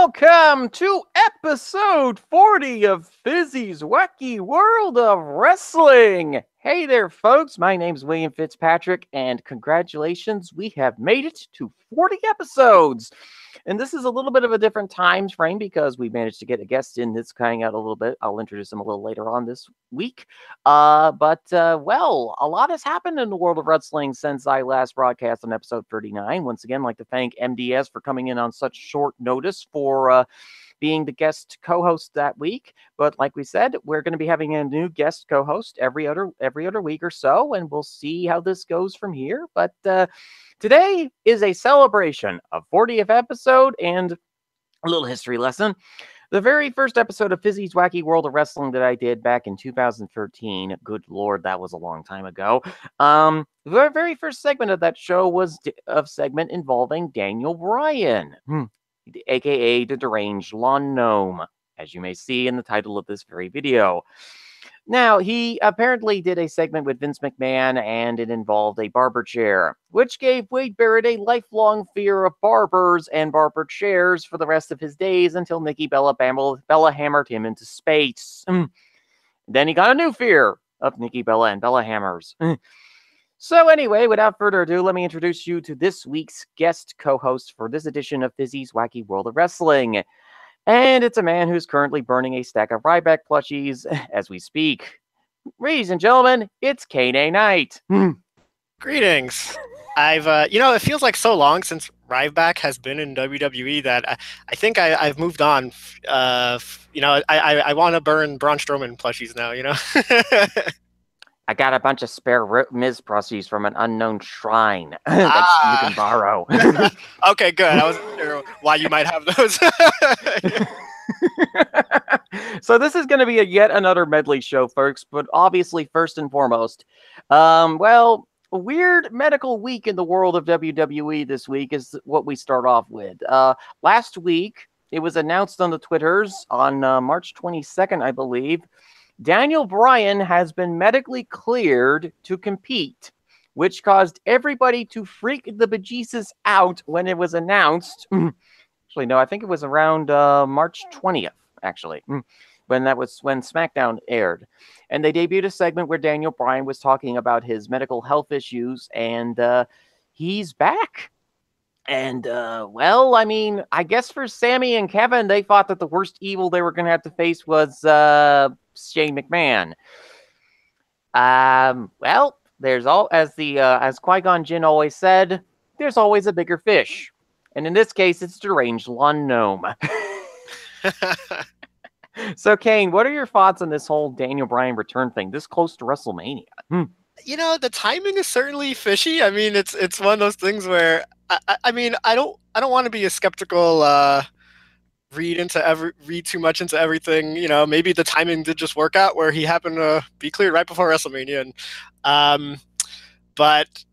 welcome to episode 40 of Fizzy's Wacky World of Wrestling. Hey there, folks. My name's William Fizzpatrick, and congratulations, we have made it to 40 episodes. And this is a little bit of a different time frame because we managed to get a guest in that's coming out a little bit. I'll introduce him a little later on this week. Well, a lot has happened in the world of wrestling since I last broadcast on episode 39. Once again, I'd like to thank MDS for coming in on such short notice for being the guest co-host that week. But like we said, we're going to be having a new guest co-host every other week or so, and we'll see how this goes from here. But today is a celebration of 40th episode and a little history lesson. The very first episode of Fizzy's Wacky World of Wrestling that I did back in 2013, good lord, that was a long time ago. The very first segment of that show was a segment involving Daniel Bryan, aka the Deranged Gnome, as you may see in the title of this very video. Now, he apparently did a segment with Vince McMahon, and it involved a barber chair, which gave Wade Barrett a lifelong fear of barbers and barber chairs for the rest of his days until Nikki Bella hammered him into space. Then he got a new fear of Nikki Bella and Bella hammers. So anyway, without further ado, let me introduce you to this week's guest co-host for this edition of Fizzy's Wacky World of Wrestling. And it's a man who's currently burning a stack of Ryback plushies as we speak. Ladies and gentlemen, it's Cain A night. Greetings. It feels like so long since Ryback has been in WWE that I think I've moved on. I want to burn Braun Strowman plushies now, I got a bunch of spare Miz plushies from an unknown shrine that you can borrow. Okay, good. I wasn't sure why you might have those. So this is going to be yet another medley show, folks. But obviously, first and foremost, a weird medical week in the world of WWE this week is what we start off with. Last week, it was announced on the Twitters on March 22nd, I believe, Daniel Bryan has been medically cleared to compete, which caused everybody to freak the bejesus out when it was announced. Actually, no, I think it was around March 20th, actually, when SmackDown aired. And they debuted a segment where Daniel Bryan was talking about his medical health issues, and he's back. And, I guess for Sammy and Kevin, they thought that the worst evil they were going to have to face was Shane McMahon. There's as Qui-Gon Jinn always said, there's always a bigger fish. And in this case, it's Deranged Gnome. So, Cain, what are your thoughts on this whole Daniel Bryan return thing this close to WrestleMania? The timing is certainly fishy. I mean, it's one of those things where I don't want to be a skeptical read too much into everything. Maybe the timing did just work out where he happened to be cleared right before WrestleMania. But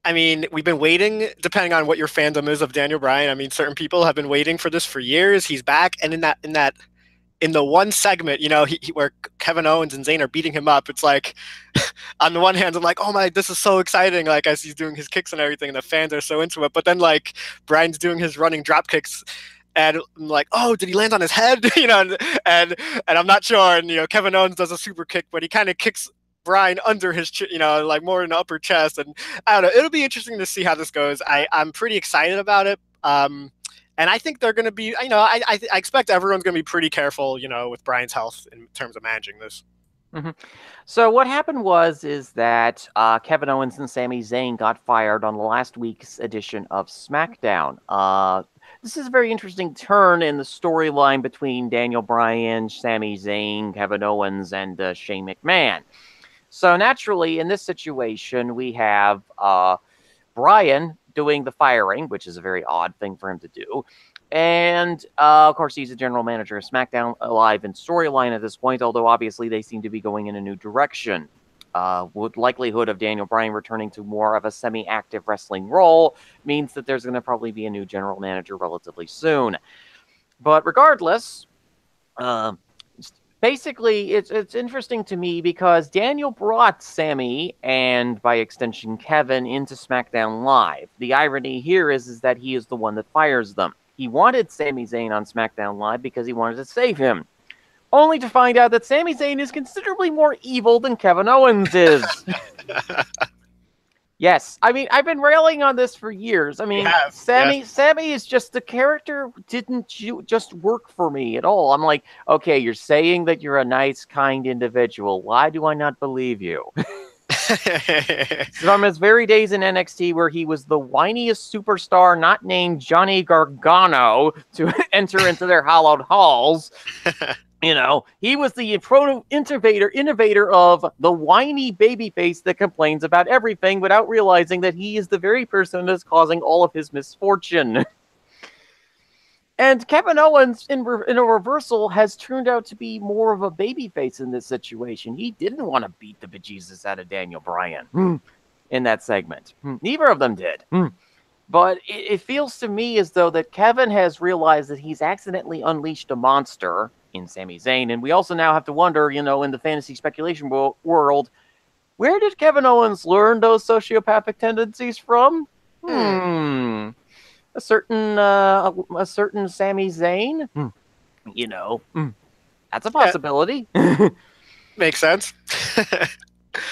I mean, we've been waiting, depending on what your fandom is of Daniel Bryan. I mean, certain people have been waiting for this for years. He's back, and in the one segment, where Kevin Owens and Zayn are beating him up, it's like, on the one hand, I'm like, oh my, this is so exciting, like, as he's doing his kicks and everything, and the fans are so into it. But then, like, Bryan's doing his running drop kicks, and I'm like, oh, did he land on his head? And I'm not sure. And, Kevin Owens does a super kick, but he kind of kicks Bryan under his, like more in the upper chest. And I don't know, it'll be interesting to see how this goes. I'm pretty excited about it. And I think they're going to be, I expect everyone's going to be pretty careful, with Bryan's health in terms of managing this. Mm-hmm. So what happened is that Kevin Owens and Sami Zayn got fired on the last week's edition of SmackDown. This is a very interesting turn in the storyline between Daniel Bryan, Sami Zayn, Kevin Owens, and Shane McMahon. So naturally, in this situation, we have Bryan doing the firing, which is a very odd thing for him to do. And, of course, he's a general manager of SmackDown Live and storyline at this point, although obviously they seem to be going in a new direction. With likelihood of Daniel Bryan returning to more of a semi-active wrestling role means that there's going to probably be a new general manager relatively soon. But regardless, basically, it's interesting to me because Daniel brought Sammy and, by extension, Kevin into SmackDown Live. The irony here is that he is the one that fires them. he wanted Sami Zayn on SmackDown Live because he wanted to save him. Only to find out that Sami Zayn is considerably more evil than Kevin Owens is. Yes, I mean, I've been railing on this for years. I mean, Sami is just the character didn't just work for me at all. I'm like, okay, you're saying that you're a nice, kind individual. Why do I not believe you? From his very days in NXT, where he was the whiniest superstar not named Johnny Gargano to enter into their hallowed halls. You know, he was the innovator of the whiny babyface that complains about everything without realizing that he is the very person that's causing all of his misfortune. And Kevin Owens, in a reversal, has turned out to be more of a babyface in this situation. He didn't want to beat the bejesus out of Daniel Bryan in that segment. Neither of them did. But it feels to me as though that Kevin has realized that he's accidentally unleashed a monster in Sami Zayn. And we also now have to wonder, you know, in the fantasy speculation world, where did Kevin Owens learn those sociopathic tendencies from? A certain Sami Zayn? You know, that's a possibility. Makes sense.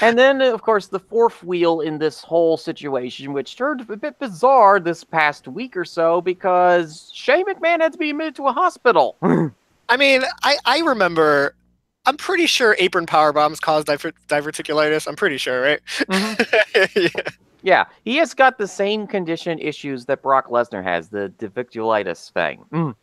And then, of course, the fourth wheel in this whole situation, which turned a bit bizarre this past week or so, because Shane McMahon had to be admitted to a hospital. I mean, I remember, I'm pretty sure apron power bombs cause diverticulitis. I'm pretty sure, right? Yeah, he has got the same condition issues that Brock Lesnar has, the diverticulitis thing.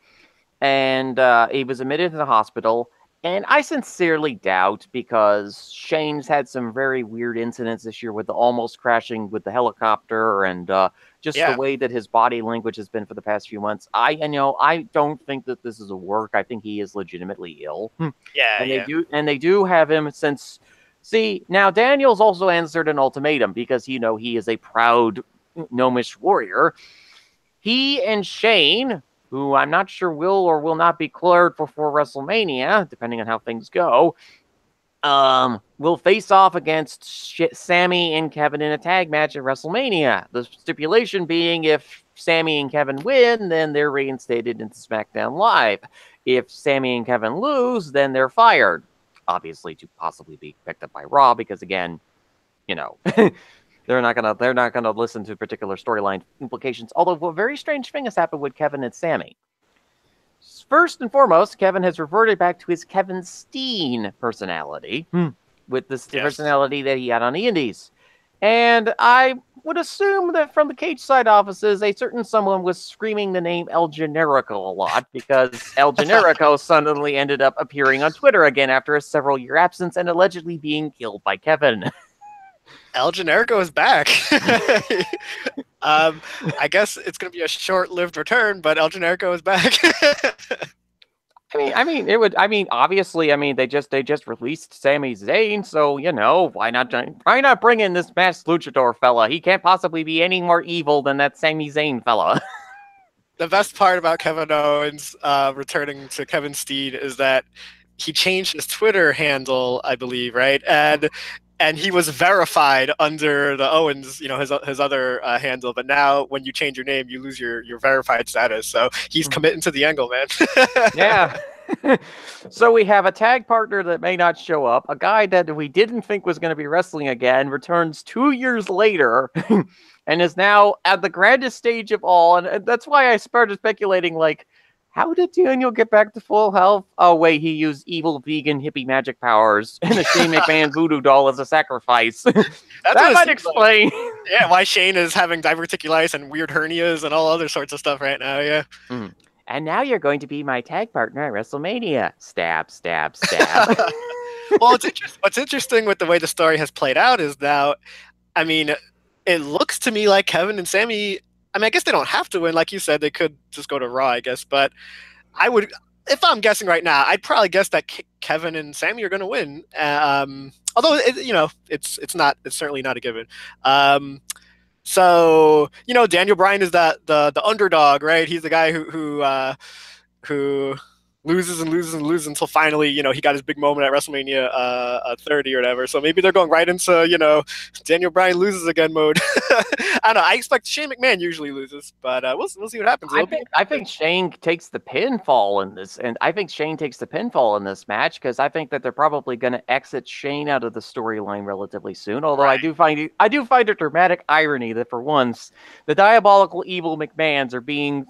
And he was admitted to the hospital. And I sincerely doubt, because Shane's had some very weird incidents this year with the almost crashing with the helicopter and just the way that his body language has been for the past few months. I don't think that this is a work. I think he is legitimately ill. They do have him since. See, now Daniel's also answered an ultimatum because he is a proud gnomish warrior. He and Shane, who I'm not sure will or will not be cleared before WrestleMania, depending on how things go, will face off against Sami and Kevin in a tag match at WrestleMania. The stipulation being if Sami and Kevin win, then they're reinstated into SmackDown Live. If Sami and Kevin lose, then they're fired. Obviously, to possibly be picked up by Raw, because again, they're not gonna listen to particular storyline implications. Although a very strange thing has happened with Kevin and Sami. First and foremost, Kevin has reverted back to his Kevin Steen personality, with this personality that he had on the Indies. And I would assume that from the cage side offices, a certain someone was screaming the name El Generico a lot, because El Generico suddenly ended up appearing on Twitter again after a several-year absence and allegedly being killed by Kevin. El Generico is back. I guess it's going to be a short-lived return, but El Generico is back. Obviously, they just released Sami Zayn, so why not bring in this masked luchador fella? He can't possibly be any more evil than that Sami Zayn fella. The best part about Kevin Owens returning to Kevin Steen is that he changed his Twitter handle, I believe, right? And he was verified under the Owens, his other handle. But now, when you change your name, you lose your verified status. So he's committing to the angle, man. Yeah. So we have a tag partner that may not show up. A guy that we didn't think was going to be wrestling again returns 2 years later and is now at the grandest stage of all. And that's why I started speculating, like, how did Daniel get back to full health? Oh, wait, he used evil vegan hippie magic powers and a Shane McMahon voodoo doll as a sacrifice. That might explain. Why Shane is having diverticulitis and weird hernias and all other sorts of stuff right now, And now you're going to be my tag partner at WrestleMania. Stab, stab, stab. Well, what's interesting with the way the story has played out is now, it looks to me like Kevin and Sami, I guess they don't have to win. Like you said, they could just go to Raw, I guess. But I would, if I'm guessing right now, I'd probably guess that Kevin and Sami are going to win. Although, it's certainly not a given. So, Daniel Bryan is the underdog, right? He's the guy who loses and loses and loses until finally, he got his big moment at WrestleMania 30 or whatever. So maybe they're going right into, Daniel Bryan loses again mode. I don't know. I expect Shane McMahon usually loses, but we'll see what happens. I think Shane takes the pinfall in this, and I think Shane takes the pinfall in this match because I think that they're probably going to exit Shane out of the storyline relatively soon. Although Right. I do find it dramatic irony that for once the diabolical evil McMahons are being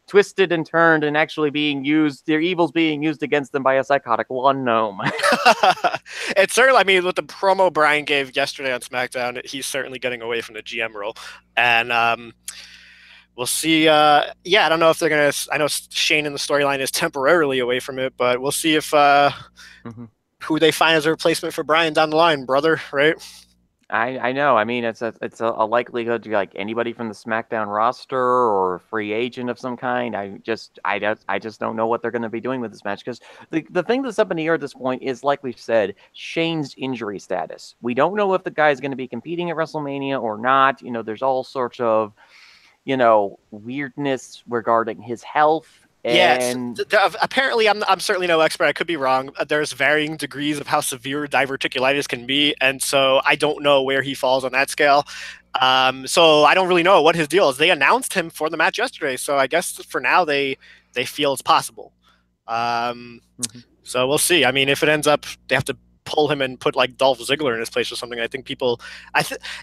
twisted and turned and actually being used. Their evil's being used against them by a psychotic one gnome. It's certainly, I mean, with the promo Bryan gave yesterday on SmackDown, he's certainly getting away from the GM role. And we'll see. Yeah, I don't know if they're going to. I know Shane in the storyline is temporarily away from it, but we'll see if who they find as a replacement for Bryan down the line, brother, right? I know. I mean, it's a likelihood to like anybody from the SmackDown roster or a free agent of some kind. I just don't know what they're going to be doing with this match because the thing that's up in the air at this point is, like we've said, Shane's injury status. We don't know if the guy's going to be competing at WrestleMania or not. There's all sorts of weirdness regarding his health. And apparently, I'm certainly no expert. I could be wrong. There's varying degrees of how severe diverticulitis can be, and so I don't know where he falls on that scale. So I don't really know what his deal is. They announced him for the match yesterday, so I guess for now they feel it's possible. So we'll see. I mean, if it ends up they have to pull him and put like Dolph Ziggler in his place or something, I think people,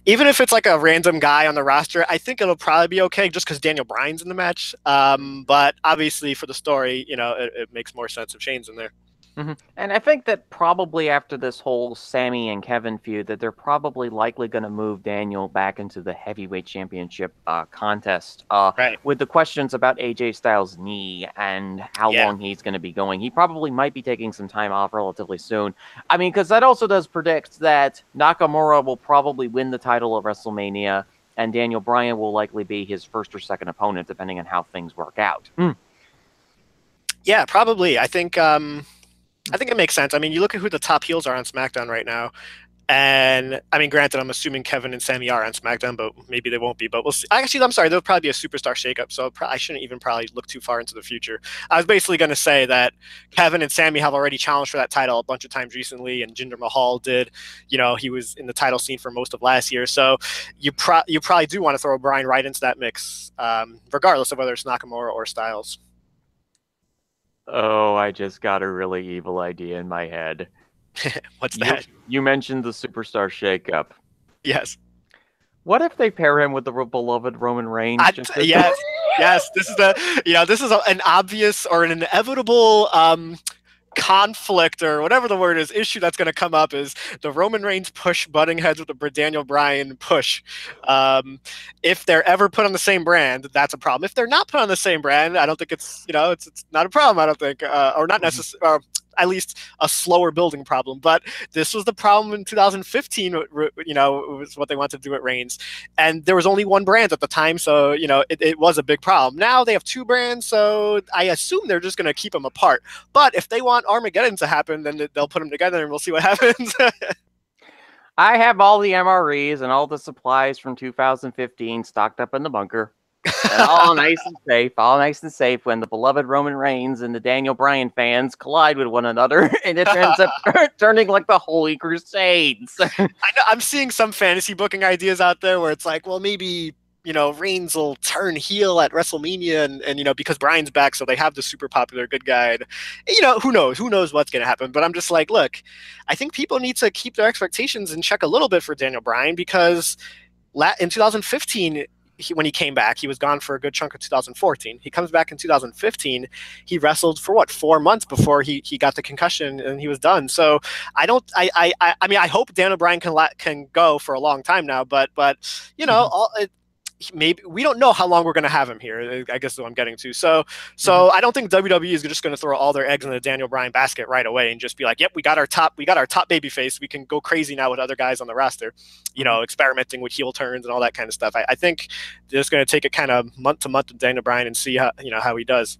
even if it's like a random guy on the roster, I think it'll probably be okay just because Daniel Bryan's in the match. But obviously for the story, it makes more sense if Shane's in there. And I think that probably after this whole Sammy and Kevin feud, that they're probably likely going to move Daniel back into the heavyweight championship contest. Right. With the questions about AJ Styles' knee and how long he's going to be going, he probably might be taking some time off relatively soon. I mean, because that also does predict that Nakamura will probably win the title of WrestleMania, and Daniel Bryan will likely be his first or second opponent, depending on how things work out. Yeah, probably. I think it makes sense. I mean, you look at who the top heels are on SmackDown right now, and I mean, granted, I'm assuming Kevin and Sammy are on SmackDown, but maybe they won't be. But we'll see. Actually, I'm sorry, there'll probably be a superstar shakeup, so I shouldn't even probably look too far into the future. I was basically going to say that Kevin and Sammy have already challenged for that title a bunch of times recently, and Jinder Mahal did. He was in the title scene for most of last year, so you probably do want to throw Bryan right into that mix, regardless of whether it's Nakamura or Styles. Oh, I just got a really evil idea in my head. What's that? You mentioned the superstar shakeup. Yes. What if they pair him with the beloved Roman Reigns? Yes. This is an obvious or an inevitable conflict or whatever the word is, issue that's going to come up is the Roman Reigns push butting heads with the Daniel Bryan push. If they're ever put on the same brand, that's a problem. If they're not put on the same brand, I don't think it's not a problem. I don't think, or not necessarily. At least a slower building problem. But this was the problem in 2015, it was what they wanted to do at Reigns. And there was only one brand at the time, so, it was a big problem. Now they have two brands, so I assume they're just going to keep them apart. But if they want Armageddon to happen, then they'll put them together and we'll see what happens. I have all the MREs and all the supplies from 2015 stocked up in the bunker. all nice and safe when the beloved Roman Reigns and the Daniel Bryan fans collide with one another, and it ends up turning like the Holy Crusades. I'm seeing some fantasy booking ideas out there where it's like, well, maybe Reigns will turn heel at WrestleMania, and because Bryan's back, so they have the super popular good guy. And, who knows what's going to happen? But I'm just like, look, I think people need to keep their expectations in check a little bit for Daniel Bryan because in 2015. When he came back, he was gone for a good chunk of 2014. He comes back in 2015. He wrestled for 4 months before he got the concussion and he was done. So I mean, I hope Daniel Bryan can go for a long time now, but maybe we don't know how long we're going to have him here. I guess is what I'm getting to. So I don't think WWE is just going to throw all their eggs in the Daniel Bryan basket right away and just be like, yep, we got our top baby face. We can go crazy now with other guys on the roster, experimenting with heel turns and all that kind of stuff. I think they're just going to take it kind of month to month with Daniel Bryan and see how he does.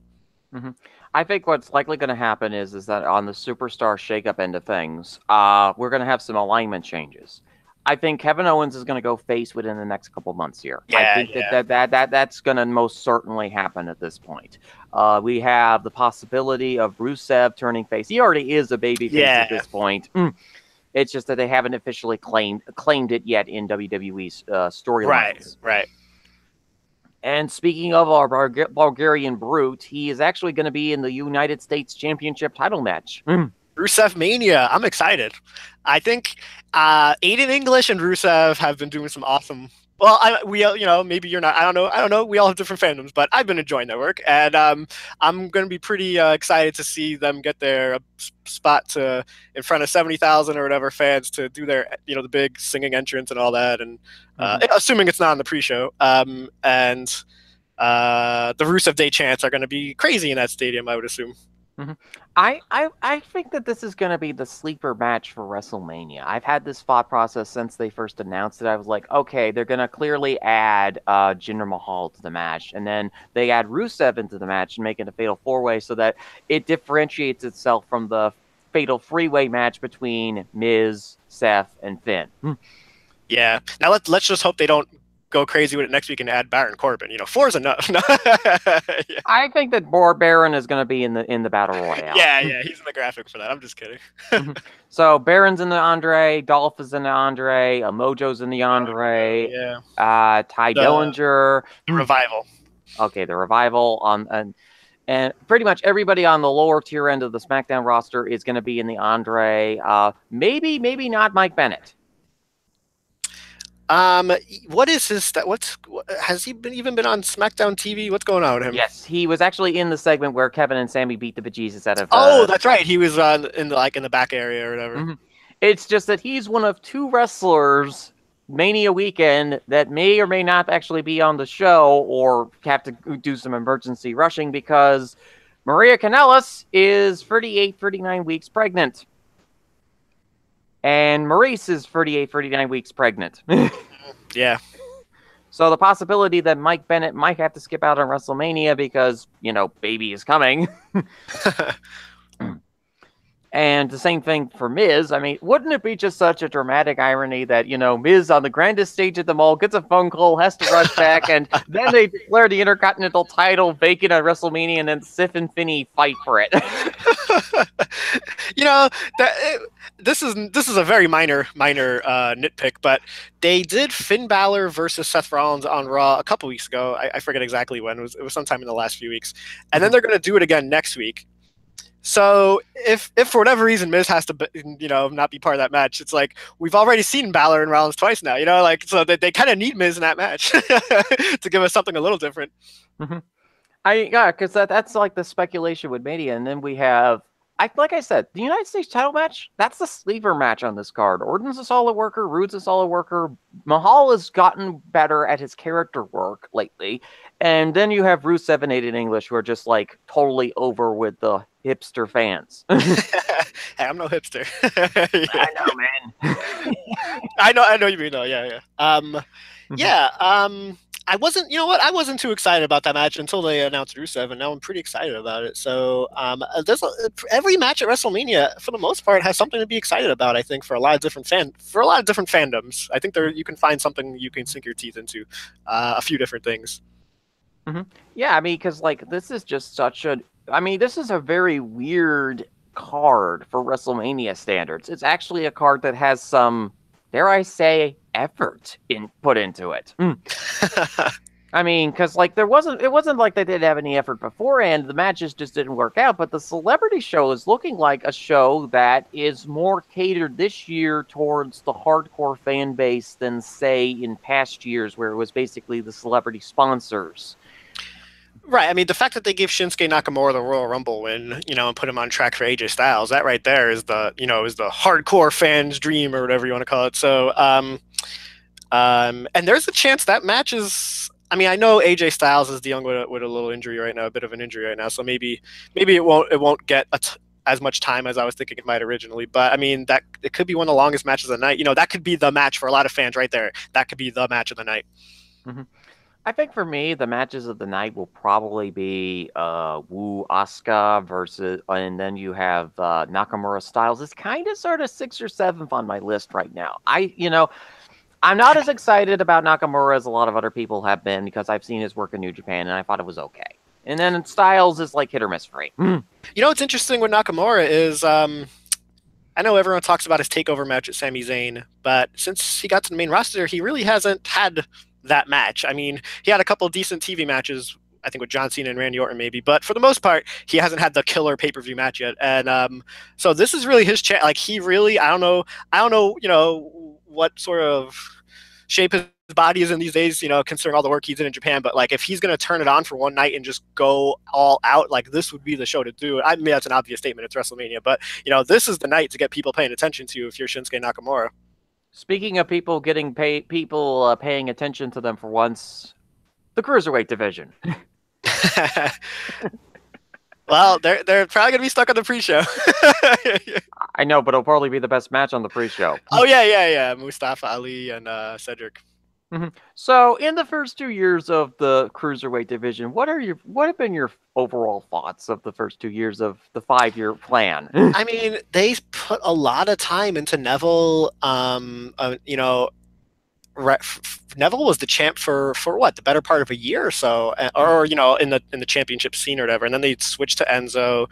I think what's likely going to happen is that on the superstar shakeup end of things, we're going to have some alignment changes. I think Kevin Owens is going to go face within the next couple months here. I Yeah, think that's going to most certainly happen at this point. We have the possibility of Rusev turning face. He already is a babyface at yeah. this point. It's just that they haven't officially claimed it yet in WWE's storylines. Right. And speaking of our Bulgarian brute, he is actually going to be in the United States Championship title match. Rusev Mania. I'm excited. I think Aiden English and Rusev have been doing some awesome. Well, maybe you're not. I don't know. We all have different fandoms, but I've been enjoying their work, and I'm going to be pretty excited to see them get their spot in front of 70,000 or whatever fans to do their, the big singing entrance and all that, and assuming it's not on the pre-show. And the Rusev Day chants are going to be crazy in that stadium, I would assume. I think that this is going to be the sleeper match for WrestleMania. I've had this thought process since they first announced it. I was like, okay, they're going to clearly add Jinder Mahal to the match, and then they add Rusev into the match and make it a fatal four-way so that it differentiates itself from the fatal three-way match between Miz, Seth, and Finn. Yeah. Now let's just hope they don't go crazy with it next week and add Baron Corbin. 4 is enough. Yeah. I think that Baron is going to be in the Battle Royale. Yeah, he's in the graphic for that. I'm just kidding. So Baron's in the Andre, Dolph is in the Andre, Mojo's in the Andre, Ty Dillinger, the Revival. Okay, the Revival and pretty much everybody on the lower tier end of the SmackDown roster is going to be in the Andre. Maybe not Mike Bennett. What is his? Has he even been on SmackDown TV? What's going on with him? Yes, he was actually in the segment where Kevin and Sammy beat the bejesus out of. Oh, that's right. He was in the back area or whatever. It's just that he's one of 2 wrestlers Mania weekend that may or may not actually be on the show or have to do some emergency rushing because Maria Kanellis is 39 weeks pregnant. And Maurice is 39 weeks pregnant. Yeah. So the possibility that Mike Bennett might have to skip out on WrestleMania because, baby is coming. And the same thing for Miz. I mean, wouldn't it be just such a dramatic irony that, Miz on the grandest stage at the mall gets a phone call, has to rush back, and then they declare the Intercontinental title vacant at WrestleMania, and then Sif and Finney fight for it. This is a very minor nitpick, but they did Finn Balor versus Seth Rollins on Raw a couple weeks ago. I forget exactly when. It was sometime in the last few weeks. And then they're going to do it again next week. So if for whatever reason Miz has to not be part of that match, it's like we've already seen Balor and Rollins twice now, so they kind of need Miz in that match to give us something a little different. Because that's like the speculation with Mania, and then we have like I said, the United States title match, that's the sleeper match on this card. Orton's a solid worker, Rude's a solid worker. Mahal has gotten better at his character work lately. And then you have Rusev and Aiden English who are just like totally over with the hipster fans. Hey, I'm no hipster. I know, man. I know you mean though. Yeah. I wasn't too excited about that match until they announced Rusev, and now I'm pretty excited about it. So every match at WrestleMania, for the most part, has something to be excited about. I think for a lot of different fandoms, I think you can find something you can sink your teeth into, a few different things. Yeah, I mean, because this is just this is a very weird card for WrestleMania standards. It's actually a card that has some, dare I say, effort put into it. I mean, because it wasn't like they didn't have any effort beforehand. The matches just didn't work out. But the celebrity show is looking like a show that is more catered this year towards the hardcore fan base than, say, in past years where it was basically the celebrity sponsors. Right. I mean, the fact that they gave Shinsuke Nakamura the Royal Rumble win, and put him on track for AJ Styles, that right there is the hardcore fans' dream or whatever you want to call it. So, and there's a chance that match is. I mean, I know AJ Styles is dealing with a little injury right now, a bit of an injury right now. So maybe it won't get as much time as I was thinking it might originally. But I mean, that it could be one of the longest matches of the night. That could be the match for a lot of fans right there. That could be the match of the night. I think for me, the matches of the night will probably be Wu Asuka versus, and then you have Nakamura Styles. It's kind of sort of 6th or 7th on my list right now. I'm not as excited about Nakamura as a lot of other people have been because I've seen his work in New Japan and I thought it was okay. And then Styles is like hit or miss for me. You know what's interesting with Nakamura is I know everyone talks about his takeover match at Sami Zayn, but since he got to the main roster, he really hasn't had that match. I mean, he had a couple of decent TV matches, I think with John Cena and Randy Orton maybe, but for the most part, he hasn't had the killer pay-per-view match yet. And so this is really his chance. Like he really, I don't know, what sort of shape his body is in these days, considering all the work he's in Japan. But like, if he's going to turn it on for one night and just go all out, like this would be the show to do it. I mean, that's an obvious statement. It's WrestleMania, but this is the night to get people paying attention to if you're Shinsuke Nakamura. Speaking of people getting paying attention to them for once, the Cruiserweight division. Well, they're probably gonna be stuck on the pre-show. I know, but it'll probably be the best match on the pre-show. Oh yeah. Mustafa Ali and Cedric. Mm-hmm. So, in the first 2 years of the Cruiserweight division, what have been your overall thoughts of the first 2 years of the 5-year plan? I mean, they put a lot of time into Neville. Neville was the champ for what, the better part of a year or so, or in the championship scene or whatever, and then they switched to Enzo,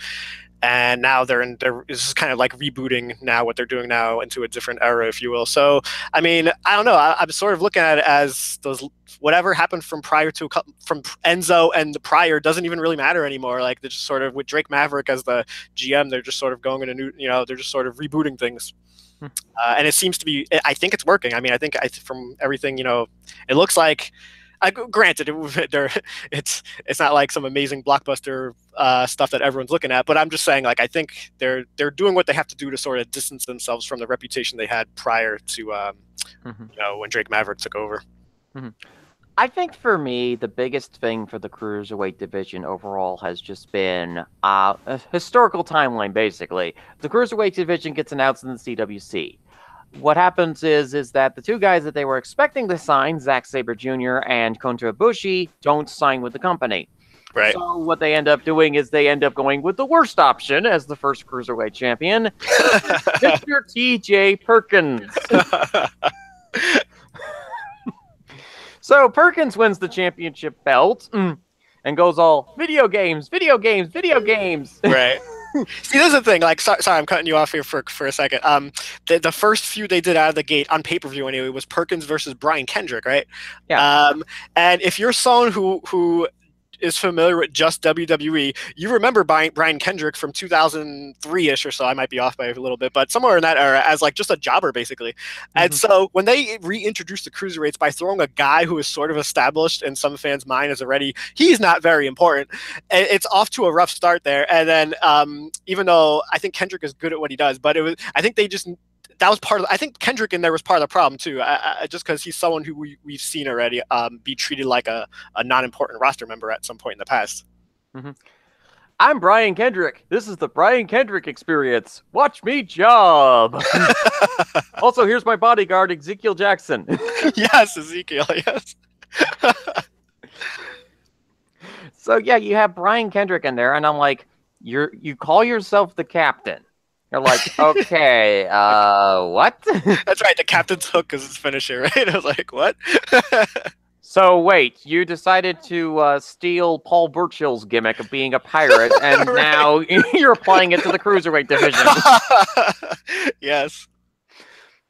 and now they're this is kind of like rebooting now what they're doing now into a different era, if you will. So I mean, I don't know. I'm sort of looking at it as those whatever happened from Enzo and the prior doesn't even really matter anymore. Like they're just sort of with Drake Maverick as the GM, they're just sort of going in a new, they're just sort of rebooting things. And it seems to be, I think it's working. I mean, I think from everything, it looks like, granted, it's not like some amazing blockbuster stuff that everyone's looking at, but I'm just saying, like, I think they're doing what they have to do to sort of distance themselves from the reputation they had prior to, when Drake Maverick took over. Mm-hmm. I think for me, the biggest thing for the Cruiserweight division overall has just been a historical timeline, basically. The Cruiserweight division gets announced in the CWC. What happens is that the two guys that they were expecting to sign, Zack Sabre Jr. and Kota Ibushi, don't sign with the company. Right. So what they end up doing is they end up going with the worst option as the first Cruiserweight champion, Mr. T.J. Perkins. So Perkins wins the championship belt and goes all video games. Right. See, this is the thing. Like, sorry, I'm cutting you off here for a second. The first feud they did out of the gate on pay-per-view anyway was Perkins versus Brian Kendrick, right? Yeah. And if you're someone who is familiar with just WWE, you remember Brian Kendrick from 2003-ish or so. I might be off by a little bit, but somewhere in that era as like just a jobber, basically. And so when they reintroduced the Cruiserweights by throwing a guy who is sort of established in some fans' mind as already, he's not very important. And it's off to a rough start there. And then even though I think Kendrick is good at what he does, but I think that was part of. I think Kendrick in there was part of the problem too. Just because he's someone who we've seen already be treated like a non-important roster member at some point in the past. I'm Brian Kendrick. This is the Brian Kendrick experience. Watch me job. Also, here's my bodyguard, Ezekiel Jackson. Yes, Ezekiel. Yes. So yeah, you have Brian Kendrick in there, and I'm like, you call yourself the captain. You're like, okay, what? That's right. The captain's hook is his finisher, right? I was like, what? So wait, you decided to steal Paul Burchill's gimmick of being a pirate, and right. Now you're applying it to the Cruiserweight division. Yes.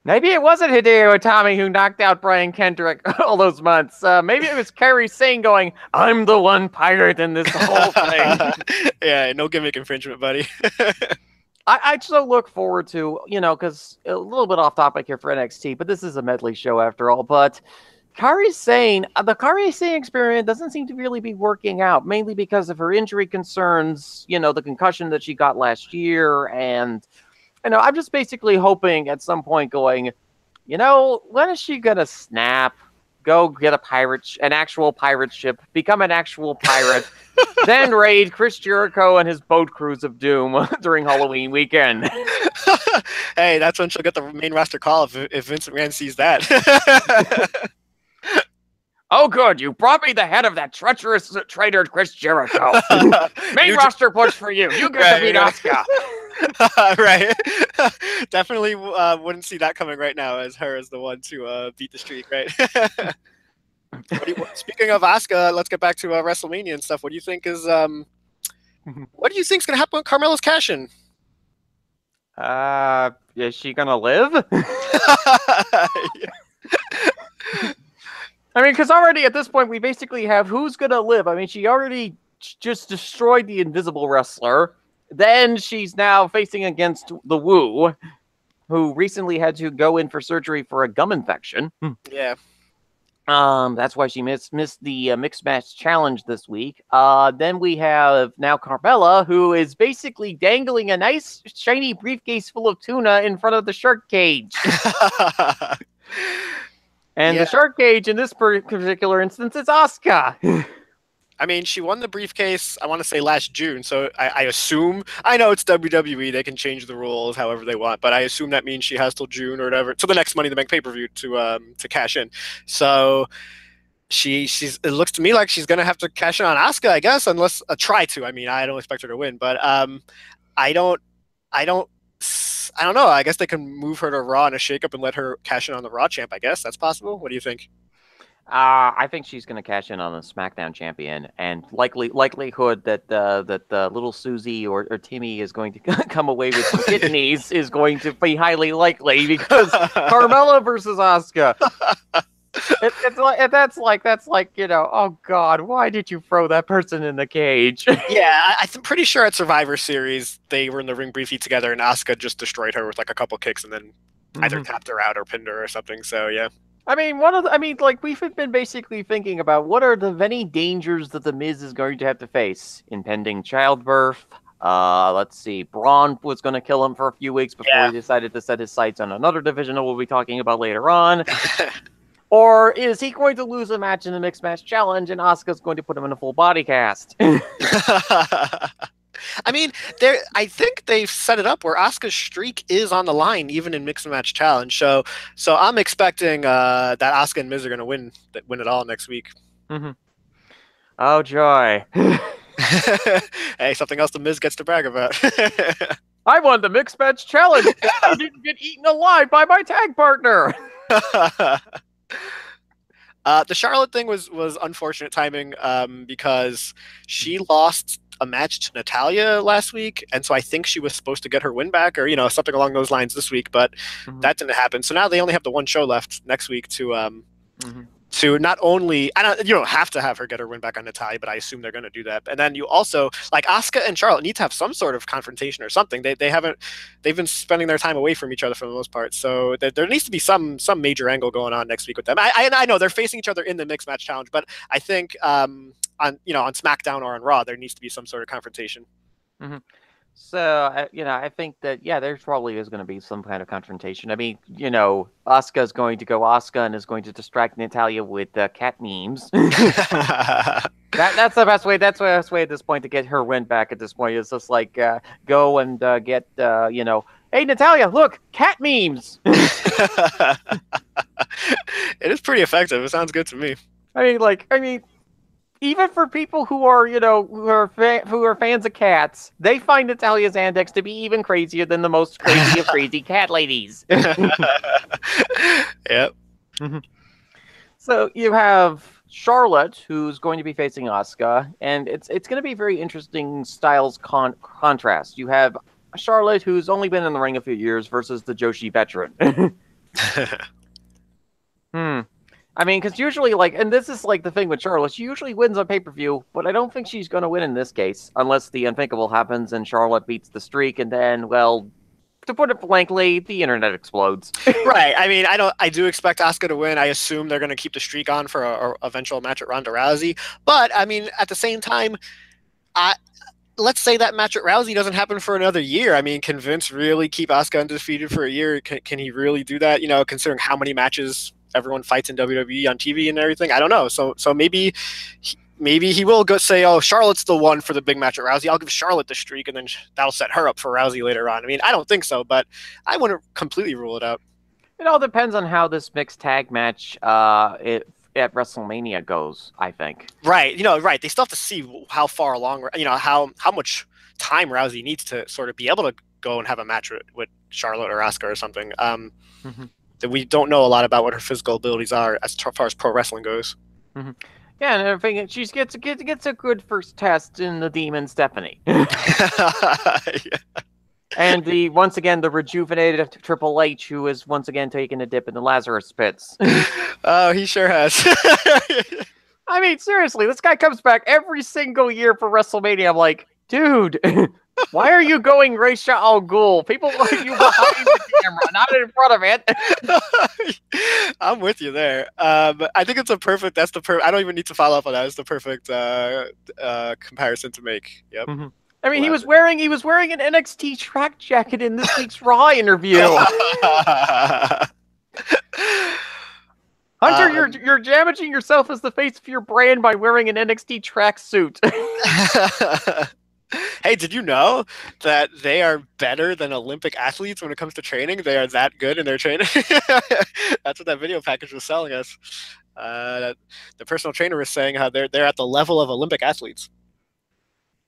Maybe it wasn't Hideo Itami who knocked out Brian Kendrick all those months. Maybe it was Kairi Sane going, I'm the one pirate in this whole thing. Yeah, no gimmick infringement, buddy. I so look forward to, because a little bit off topic here for NXT, but this is a medley show after all. But Kairi Sane, the Kairi Sane experiment doesn't seem to really be working out, mainly because of her injury concerns, the concussion that she got last year. And, I'm just basically hoping at some point going, when is she going to snap? Go get an actual pirate ship, become an actual pirate, then raid Chris Jericho and his boat cruise of doom during Halloween weekend. Hey, that's when she'll get the main roster call if Vince McMahon sees that. Oh, good. You brought me the head of that treacherous traitor, Chris Jericho. Main You roster push for you. You get to beat Asuka. Right. Definitely wouldn't see that coming right now as her as the one to beat the streak, right? Speaking of Asuka, let's get back to WrestleMania and stuff. What do you think is what do you think's gonna happen with Carmella's cash-in? Is she gonna live? I mean, because already at this point, we basically have who's gonna live. I mean, she already just destroyed the Invisible Wrestler. Then she's now facing against the Wu, who recently had to go in for surgery for a gum infection. Yeah. That's why she missed the mixed match challenge this week. Then we have now Carmella, who is basically dangling a nice shiny briefcase full of tuna in front of the shark cage. And the shark cage in this particular instance is Asuka. I mean, she won the briefcase, I want to say last June, so I assume, I know it's WWE, they can change the rules however they want, but I assume that means she has till June or whatever, till the next Money in the Bank pay-per-view to cash in. So it looks to me like she's going to have to cash in on Asuka, I guess, unless, try to. I mean, I don't expect her to win, but I don't know. I guess they can move her to Raw in a shakeup and let her cash in on the Raw champ, I guess. That's possible. What do you think? I think she's going to cash in on the SmackDown champion, and likelihood that little Susie or Timmy is going to come away with some kidneys is going to be highly likely, because Carmella versus Asuka. That's like oh God, why did you throw that person in the cage? Yeah, I'm pretty sure at Survivor Series they were in the ring briefly together, and Asuka just destroyed her with like a couple kicks, and then either tapped her out or pinned her or something. So yeah. I mean, we've been basically thinking about what are the many dangers that the Miz is going to have to face: impending childbirth. Let's see, Braun was going to kill him for a few weeks before he decided to set his sights on another division that we'll be talking about later on. Or is he going to lose a match in the Mixed Match Challenge and Asuka's going to put him in a full body cast? I mean, I think they've set it up where Asuka's streak is on the line, even in Mixed Match Challenge. So I'm expecting that Asuka and Miz are going to win it all next week. Mm-hmm. Oh, joy. Hey, something else the Miz gets to brag about. I won the Mixed Match Challenge. I didn't get eaten alive by my tag partner. The Charlotte thing was unfortunate timing because she lost a match to Natalya last week, and so I think she was supposed to get her win back, or something along those lines this week, but that didn't happen. So now they only have the one show left next week to not only you don't have to have her get her win back on Natalya, but I assume they're going to do that. And then you also, like, Asuka and Charlotte need to have some sort of confrontation or something. They've been spending their time away from each other for the most part, so there needs to be some major angle going on next week with them. I know they're facing each other in the Mixed Match Challenge, but I think on SmackDown or on Raw there needs to be some sort of confrontation. So, I think that, there probably is going to be some kind of confrontation. I mean, Asuka's going to go Asuka and is going to distract Natalya with cat memes. That's the best way. That's the best way at this point to get her win back at this point. Is just like, go and get, hey, Natalya, look, cat memes. It is pretty effective. It sounds good to me. I mean, even for people who are, who are fans of cats, they find Natalya's antics to be even crazier than the most crazy of crazy cat ladies. Yep. So you have Charlotte, who's going to be facing Asuka, and it's going to be very interesting styles contrast. You have Charlotte, who's only been in the ring a few years, versus the Joshi veteran. I mean, because usually, and this is the thing with Charlotte, she usually wins on pay-per-view, but I don't think she's going to win in this case, unless the unthinkable happens and Charlotte beats the streak, and then, well, to put it blankly, the internet explodes. Right. I mean, I do expect Asuka to win. I assume they're going to keep the streak on for a eventual match at Ronda Rousey. But, I mean, at the same time, let's say that match at Rousey doesn't happen for another year. I mean, can Vince really keep Asuka undefeated for a year? Can he really do that, considering how many matches everyone fights in WWE on TV and everything? I don't know. So maybe he will go say, oh, Charlotte's the one for the big match at Rousey. I'll give Charlotte the streak, and then that'll set her up for Rousey later on. I mean, I don't think so, but I wouldn't completely rule it out. It all depends on how this mixed tag match at WrestleMania goes, I think. Right. Right. They still have to see how far along, how much time Rousey needs to sort of be able to go and have a match with Charlotte or Asuka or something. That we don't know a lot about what her physical abilities are as far as pro wrestling goes. Yeah, and I think she gets a good first test in the Demon Stephanie. And once again, the rejuvenated Triple H, who is once again taking a dip in the Lazarus pits. Oh, he sure has. I mean, seriously, this guy comes back every single year for WrestleMania. I'm like, dude, why are you going Ra's al Ghul? People want you behind the camera, not in front of it. I'm with you there. I think it's that's the I don't even need to follow up on that. It's the perfect comparison to make. Yep. I mean, he was wearing an NXT track jacket in this week's Raw interview. Hunter, you're damaging yourself as the face of your brand by wearing an NXT track suit. Hey, did you know that they are better than Olympic athletes when it comes to training? They are that good in their training. That's what that video package was selling us. The personal trainer was saying how they're at the level of Olympic athletes.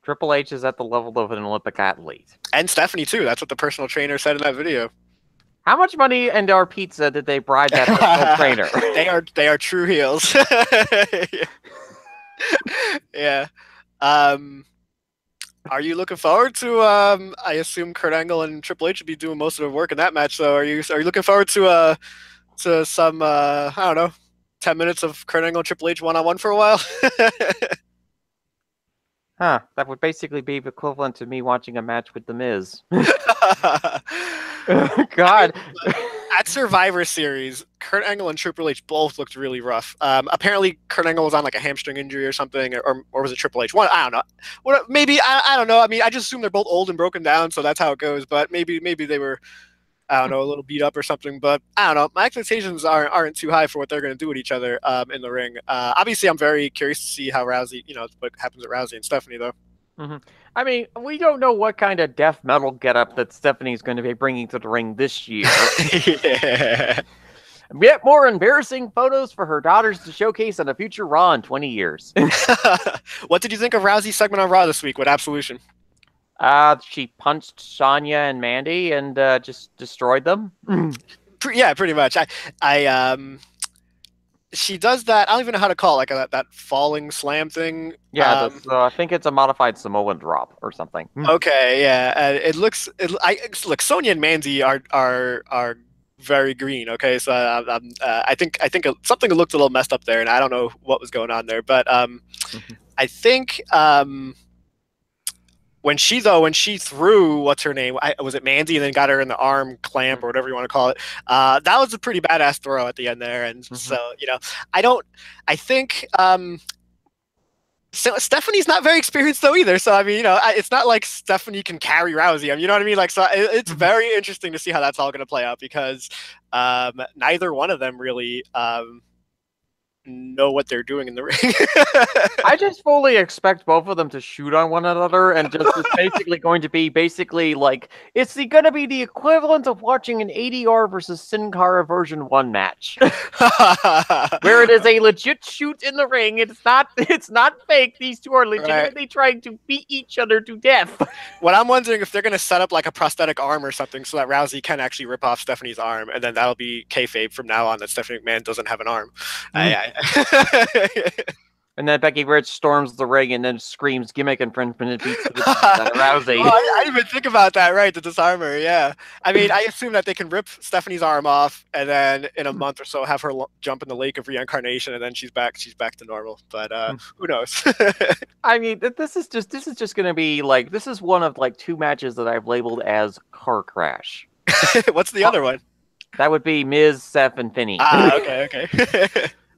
Triple H is at the level of an Olympic athlete. And Stephanie, too. That's what the personal trainer said in that video. How much money and our pizza did they bribe that personal trainer? They are true heels. Yeah. Are you looking forward to, I assume Kurt Angle and Triple H would be doing most of the work in that match, so are you looking forward to some, I don't know, 10 minutes of Kurt Angle and Triple H one-on-one for a while? Huh, that would basically be equivalent to me watching a match with The Miz. God. At Survivor Series, Kurt Angle and Triple H both looked really rough. Apparently, Kurt Angle was on like a hamstring injury or something, or was it Triple H? I don't know. Maybe I don't know. I mean, I just assume they're both old and broken down, so that's how it goes. But maybe they were, I don't know, a little beat up or something. But I don't know. My expectations aren't too high for what they're going to do with each other in the ring. Obviously, I'm very curious to see how Rousey, what happens with Rousey and Stephanie, though. I mean, we don't know what kind of death metal getup that Stephanie's going to be bringing to the ring this year. Yeah. Yet more embarrassing photos for her daughters to showcase on a future Raw in 20 years. What did you think of Rousey's segment on Raw this week with Absolution? She punched Sonya and Mandy and just destroyed them. Yeah, pretty much. She does that. I don't even know how to call it, like that falling slam thing. Yeah, I think it's a modified Samoan drop or something. Okay, yeah. Look, Sonya and Mandy are very green. Okay, so I think something looked a little messed up there, and I don't know what was going on there. But I think when she threw, what's her name? Was it Mandy, and then got her in the arm clamp or whatever you want to call it? That was a pretty badass throw at the end there. And so, I think Stephanie's not very experienced though either. So, I mean, it's not like Stephanie can carry Rousey. I mean, you know what I mean? Like, so it's very interesting to see how that's all going to play out because neither one of them really know what they're doing in the ring. I just fully expect both of them to shoot on one another, and just it's basically going to be like it's going to be the equivalent of watching an ADR versus Sin Cara version 1 match, where it is a legit shoot in the ring. It's not fake. These two are legitimately trying to beat each other to death. What I'm wondering if they're going to set up like a prosthetic arm or something so that Rousey can actually rip off Stephanie's arm, and then that'll be kayfabe from now on that Stephanie McMahon doesn't have an arm. And then Becky Lynch storms the ring and then screams gimmick infringement and beats the Rousey. Oh, I didn't even think about that, right? The disarmer, yeah. I mean, I assume that they can rip Stephanie's arm off and then in a month or so have her jump in the lake of reincarnation and then she's back to normal. But who knows? I mean, this is just going to be like, this is one of like 2 matches that I've labeled as car crash. What's the other one? That would be Miz, Seth, and Finney. Okay.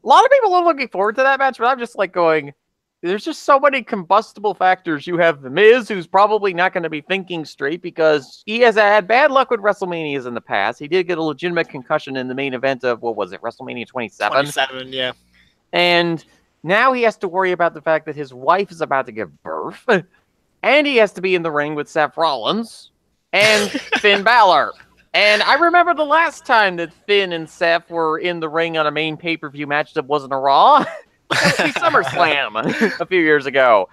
A lot of people are looking forward to that match, but I'm just like going, there's just so many combustible factors. You have The Miz, who's probably not going to be thinking straight because he has had bad luck with WrestleManias in the past. He did get a legitimate concussion in the main event of, what was it, WrestleMania 27? 27, yeah. And now he has to worry about the fact that his wife is about to give birth, and he has to be in the ring with Seth Rollins and Finn Balor. And I remember the last time that Finn and Seth were in the ring on a main pay-per-view match that wasn't a Raw. That would be SummerSlam a few years ago.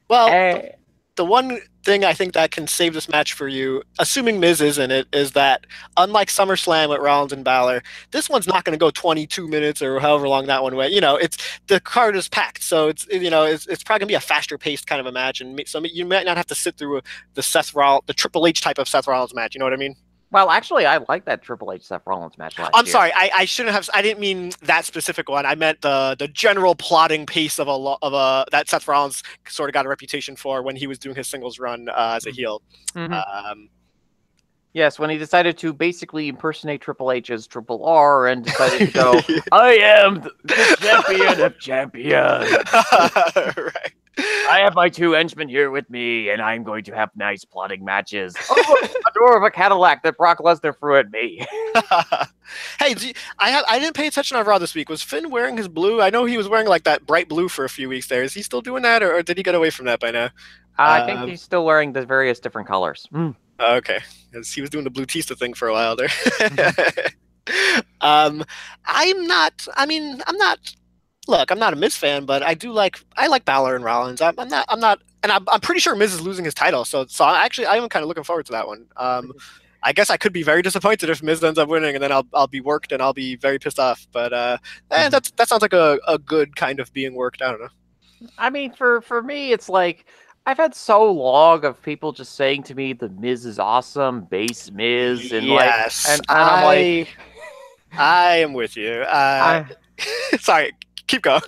Well, Eh, the one thing I think that can save this match for you, assuming Miz is in it, is that unlike SummerSlam with Rollins and Balor, this one's not going to go 22 minutes or however long that one went. You know, it's the card is packed, so it's probably going to be a faster paced kind of a match, and so you might not have to sit through the Triple H type of Seth Rollins match. You know what I mean? well, actually, I like that Triple H Seth Rollins match last I'm year. sorry, I shouldn't have. I didn't mean that specific one. I meant the general plotting pace of a that Seth Rollins sort of got a reputation for when he was doing his singles run as a heel. Mm-hmm. Yes, when he decided to basically impersonate Triple H as Triple R and decided to go, I am the champion of champions. Right. I have my 2 henchmen here with me, and I'm going to have nice plotting matches. Oh, a door of a Cadillac that Brock Lesnar threw at me. Hey, I didn't pay attention on Raw this week. Was Finn wearing his blue? I know he was wearing like that bright blue for a few weeks there. Is he still doing that, or did he get away from that by now? I think he's still wearing the various different colors. Okay, because he was doing the Blue Tista thing for a while there. I'm not. I mean, I'm not. Look, I'm not a Miz fan, but I like Balor and Rollins. I'm not, and I'm pretty sure Miz is losing his title. So I am kind of looking forward to that one. I guess I could be very disappointed if Miz ends up winning, and then I'll be worked and I'll be very pissed off. But that sounds like a good kind of being worked. I don't know. I mean, for me, it's like I've had so long of people just saying to me, "The Miz is awesome, base Miz," and yes, and I'm like, I am with you. Sorry, keep going.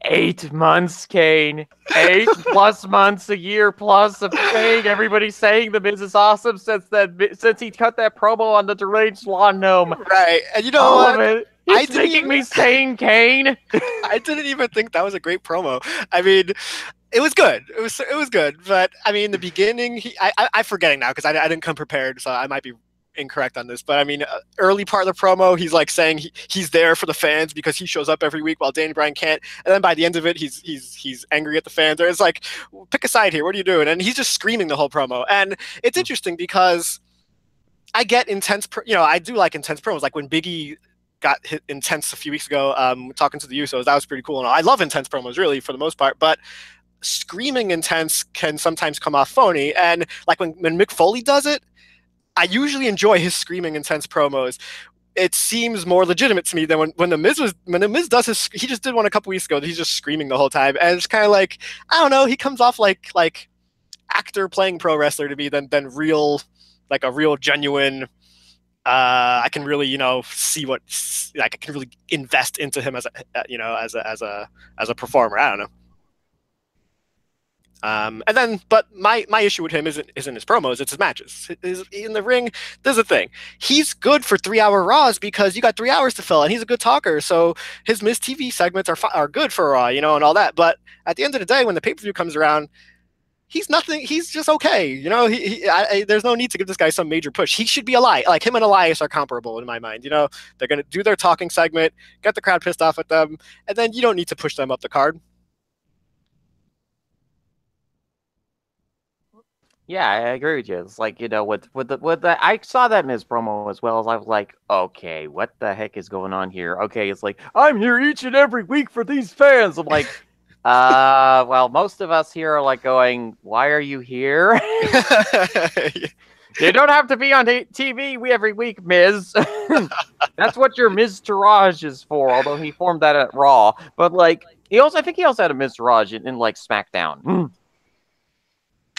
8 months, Cain. 8+ months, a year plus of saying everybody's saying the Miz is awesome since he cut that promo on the Deranged Gnome. Right, and you know all what? of it. It's making me sane, Cain. I didn't even think that was a great promo. I mean, it was good. It was good. But I mean, in the beginning, I'm forgetting now because I didn't come prepared, so I might be incorrect on this. But I mean, early part of the promo, he's like saying he's there for the fans because he shows up every week while Daniel Bryan can't. And then by the end of it, he's angry at the fans. Or it's like, pick a side here. What are you doing? And he's just screaming the whole promo. And it's interesting because I get intense. I do like intense promos. Like when Biggie got hit intense a few weeks ago, talking to the Usos, that was pretty cool. And I love intense promos, really, for the most part. But screaming intense can sometimes come off phony. And like when Mick Foley does it, I usually enjoy his screaming intense promos. It seems more legitimate to me than when the Miz does his. He just did one a couple weeks ago. He's just screaming the whole time, and it's kind of like, I don't know. He comes off like actor playing pro wrestler to me than real, like a real genuine. I can really see what I can really invest into him as a performer. I don't know. And then, but my issue with him isn't his promos; it's his matches. In the ring, there's a thing. He's good for 3-hour Raws because you got 3 hours to fill, and he's a good talker. So his Miz TV segments are good for Raw, and all that. But at the end of the day, when the pay-per-view comes around, he's nothing. He's just okay. There's no need to give this guy some major push. He should be Elias. Like him and Elias are comparable in my mind. They're gonna do their talking segment, get the crowd pissed off at them, and then you don't need to push them up the card. Yeah, I agree with you. It's like, with the I saw that Miz promo as well as I was like, okay, what the heck is going on here? Okay, it's like, I'm here each and every week for these fans. I'm like, well, most of us here are like going, why are you here? You don't have to be on TV every week, Miz. That's what your Miz Taraj is for, although he formed that at Raw. But like, I think he also had a Miz Taraj in like SmackDown.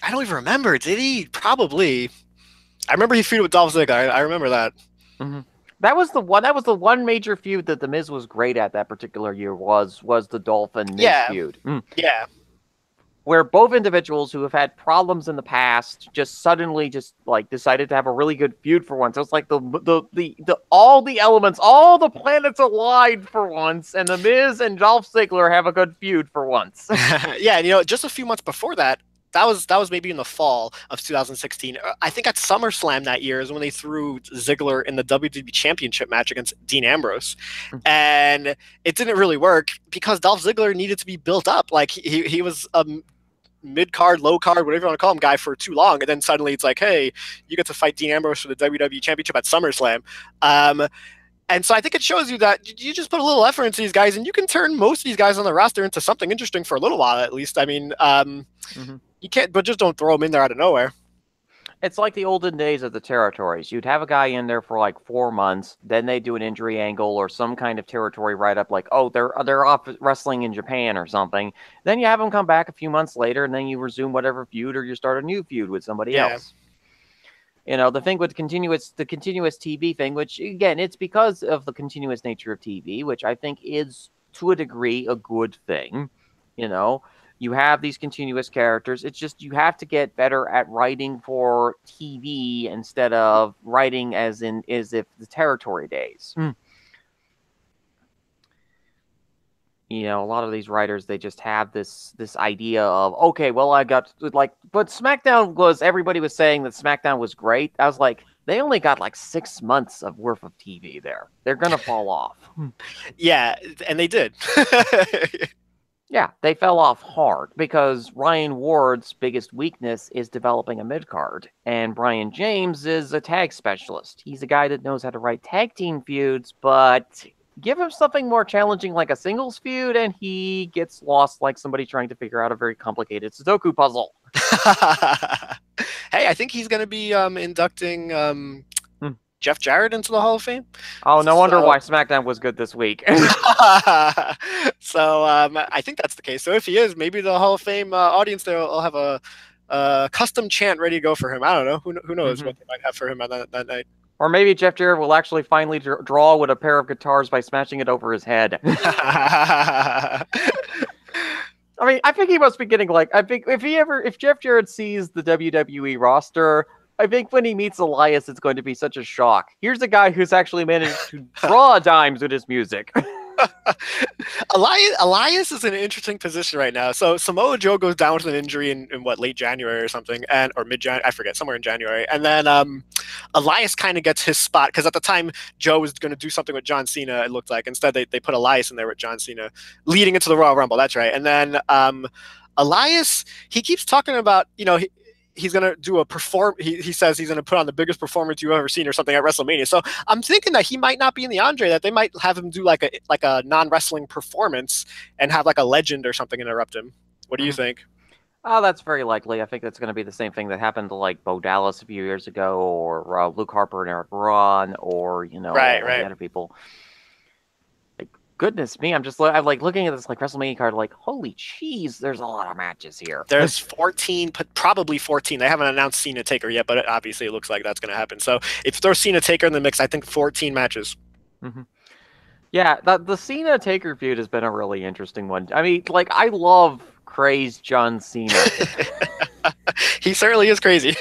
I don't even remember. Did he? Probably. I remember he feuded with Dolph Ziggler. I remember that. Mm-hmm. That was the one major feud that the Miz was great at that particular year was the Dolph and Miz feud. Yeah. Where both individuals who have had problems in the past just suddenly just like decided to have a really good feud for once. So it's like the all the elements, all the planets aligned for once, and the Miz and Dolph Ziggler have a good feud for once. Yeah, and just a few months before that. That was maybe in the fall of 2016. I think at SummerSlam that year is when they threw Ziggler in the WWE Championship match against Dean Ambrose. And it didn't really work because Dolph Ziggler needed to be built up. Like he was mid card, low card, whatever you want to call him, guy for too long, and then suddenly it's like, hey, you get to fight Dean Ambrose for the WWE Championship at SummerSlam. And so I think it shows you that you just put a little effort into these guys, and you can turn most of these guys on the roster into something interesting for a little while at least. I mean, you can't, but just don't throw them in there out of nowhere. It's like the olden days of the territories. You'd have a guy in there for like 4 months, then they do an injury angle or some kind of territory write-up, like, oh, they're off wrestling in Japan or something. Then you have them come back a few months later, and then you resume whatever feud, or you start a new feud with somebody else. You know, the thing with the continuous TV thing, which again, it's because of the continuous nature of TV, which I think is to a degree a good thing. You know, you have these continuous characters. It's just you have to get better at writing for TV instead of writing as if the territory days. You know, a lot of these writers, they just have this idea of, okay, well, I got like, but SmackDown was, everybody was saying that SmackDown was great. I was like, they only got like 6 months of worth of TV there. They're gonna fall off. Yeah, and they did. Yeah, they fell off hard because Ryan Ward's biggest weakness is developing a mid-card, and Brian James is a tag specialist. He's a guy that knows how to write tag team feuds, but give him something more challenging like a singles feud, and he gets lost like somebody trying to figure out a very complicated Sudoku puzzle. Hey, I think he's going to be inducting Jeff Jarrett into the Hall of Fame. Oh, no wonder why SmackDown was good this week. So I think that's the case. So if he is, maybe the Hall of Fame audience there will have a custom chant ready to go for him. I don't know. Who knows what they might have for him on that night. Or maybe Jeff Jarrett will actually finally draw with a pair of guitars by smashing it over his head. I mean, I think he must be getting like, I think if Jeff Jarrett sees the WWE roster, I think when he meets Elias, it's going to be such a shock. Here's a guy who's actually managed to draw dimes with his music. Elias is in an interesting position right now. So Samoa Joe goes down with an injury in what, late January or something, or mid-January, I forget, somewhere in January. And then Elias kind of gets his spot because at the time Joe was going to do something with John Cena. It looked like instead they put Elias in there with John Cena leading into the Royal Rumble. That's right. And then Elias, he keeps talking about, you know, he's going to do a he says he's going to put on the biggest performance you've ever seen or something at WrestleMania. So I'm thinking that he might not be in the Andre, that they might have him do like a non-wrestling performance and have like a legend or something interrupt him. What do you think? Oh, that's very likely. I think that's going to be the same thing that happened to like Bo Dallas a few years ago, or Luke Harper and Eric Braun, or, you know, right. the other people. Goodness me, I'm like looking at this like WrestleMania card, like, holy cheese, there's a lot of matches here. There's 14, probably 14. They haven't announced Cena Taker yet, but obviously it looks like that's going to happen. So if there's Cena Taker in the mix, I think 14 matches. Yeah, the Cena Taker feud has been a really interesting one. I mean, like, I love crazed John Cena. He certainly is crazy.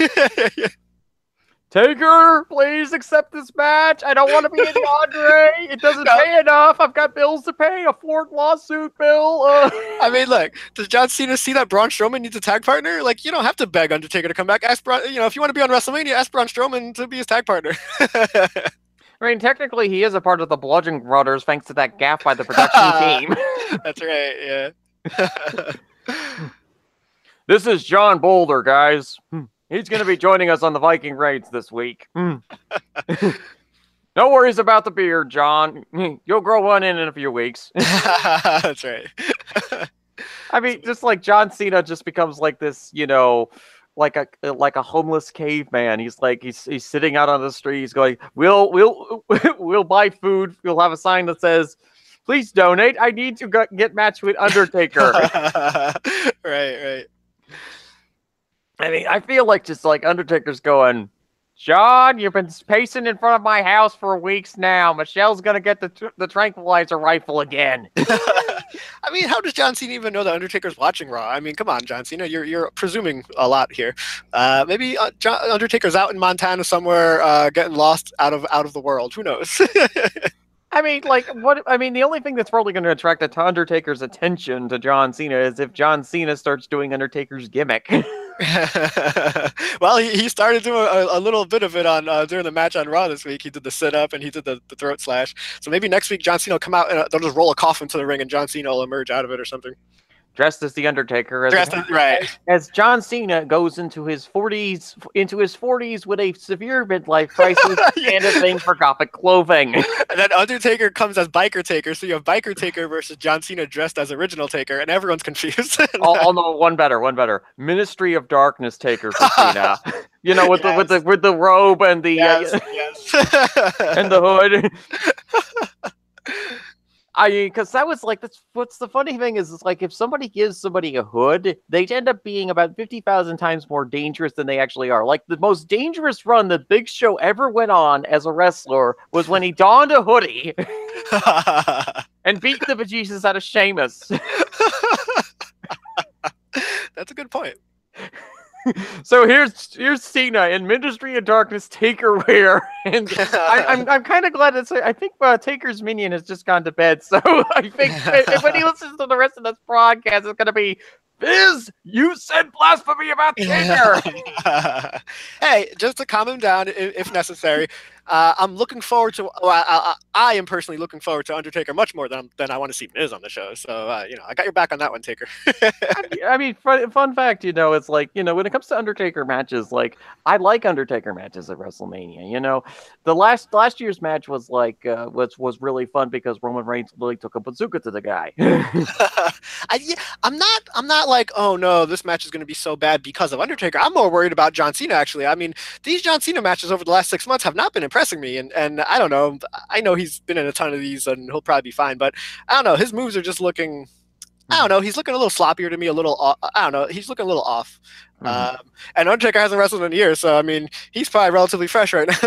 Taker, please accept this match. I don't want to be in the Andre. It doesn't pay enough. I've got bills to pay. A Ford lawsuit bill. I mean, look, does John Cena see that Braun Strowman needs a tag partner? Like, you don't have to beg Undertaker to come back. Ask Braun, you know, if you want to be on WrestleMania, ask Braun Strowman to be his tag partner. I mean, technically, he is a part of the Bludgeon Brothers thanks to that gaffe by the production team. That's right, yeah. This is John Boulder, guys. He's going to be joining us on the Viking Raids this week. No worries about the beard, John. You'll grow one in a few weeks. That's right. I mean, just like John Cena just becomes like this, you know, like a homeless caveman. He's like he's sitting out on the street. He's going, we'll buy food. We'll have a sign that says, "Please donate. I need to get matched with Undertaker." Right. I mean, I feel like just like Undertaker's going, John, you've been pacing in front of my house for weeks now. Michelle's gonna get the tranquilizer rifle again. I mean, how does John Cena even know that Undertaker's watching Raw? I mean, come on, John Cena, you're presuming a lot here. Maybe Undertaker's out in Montana somewhere, getting lost out of the world. Who knows? I mean, like, what? I mean, the only thing that's probably going to attract Undertaker's attention to John Cena is if John Cena starts doing Undertaker's gimmick. Well, he started doing a little bit of it on during the match on Raw this week. He did the sit-up and he did the throat slash. So maybe next week John Cena will come out and they'll just roll a coffin to the ring and John Cena will emerge out of it or something. dressed as the Undertaker, Right. as John Cena goes into his 40s with a severe midlife crisis and a thing for Gothic clothing. And then Undertaker comes as Biker Taker, so you have Biker Taker versus John Cena dressed as Original Taker, and everyone's confused. Oh no, one better. Ministry of Darkness Taker for Cena. You know, with the robe and the yes. and the hood. Because that was like, what's the funny thing is like, if somebody gives somebody a hood, they end up being about 50,000 times more dangerous than they actually are. Like, the most dangerous run that Big Show ever went on as a wrestler was when he donned a hoodie and beat the bejesus out of Sheamus. That's a good point. So here's Cena in Ministry of Darkness Taker wear, and I'm kind of glad to say I think Taker's minion has just gone to bed. So I think when he listens to the rest of this broadcast, it's gonna be, Fizz, you said blasphemy about Taker. Hey, just to calm him down if necessary. I'm looking forward to. I am personally looking forward to Undertaker much more than I want to see Miz on the show. So I got your back on that one, Taker. I mean, fun fact, it's like, when it comes to Undertaker matches, like, I like Undertaker matches at WrestleMania. The last year's match was like was really fun because Roman Reigns really took a bazooka to the guy. I'm not like, oh no, this match is going to be so bad because of Undertaker. I'm more worried about John Cena, actually. I mean, these John Cena matches over the last 6 months have not been impressing me, and I don't know. I know he's been in a ton of these, and he'll probably be fine, but I don't know. His moves are just looking. I don't know. He's looking a little sloppier to me. I don't know. He's looking a little off. And Undertaker hasn't wrestled in a year, so I mean, he's probably relatively fresh right now.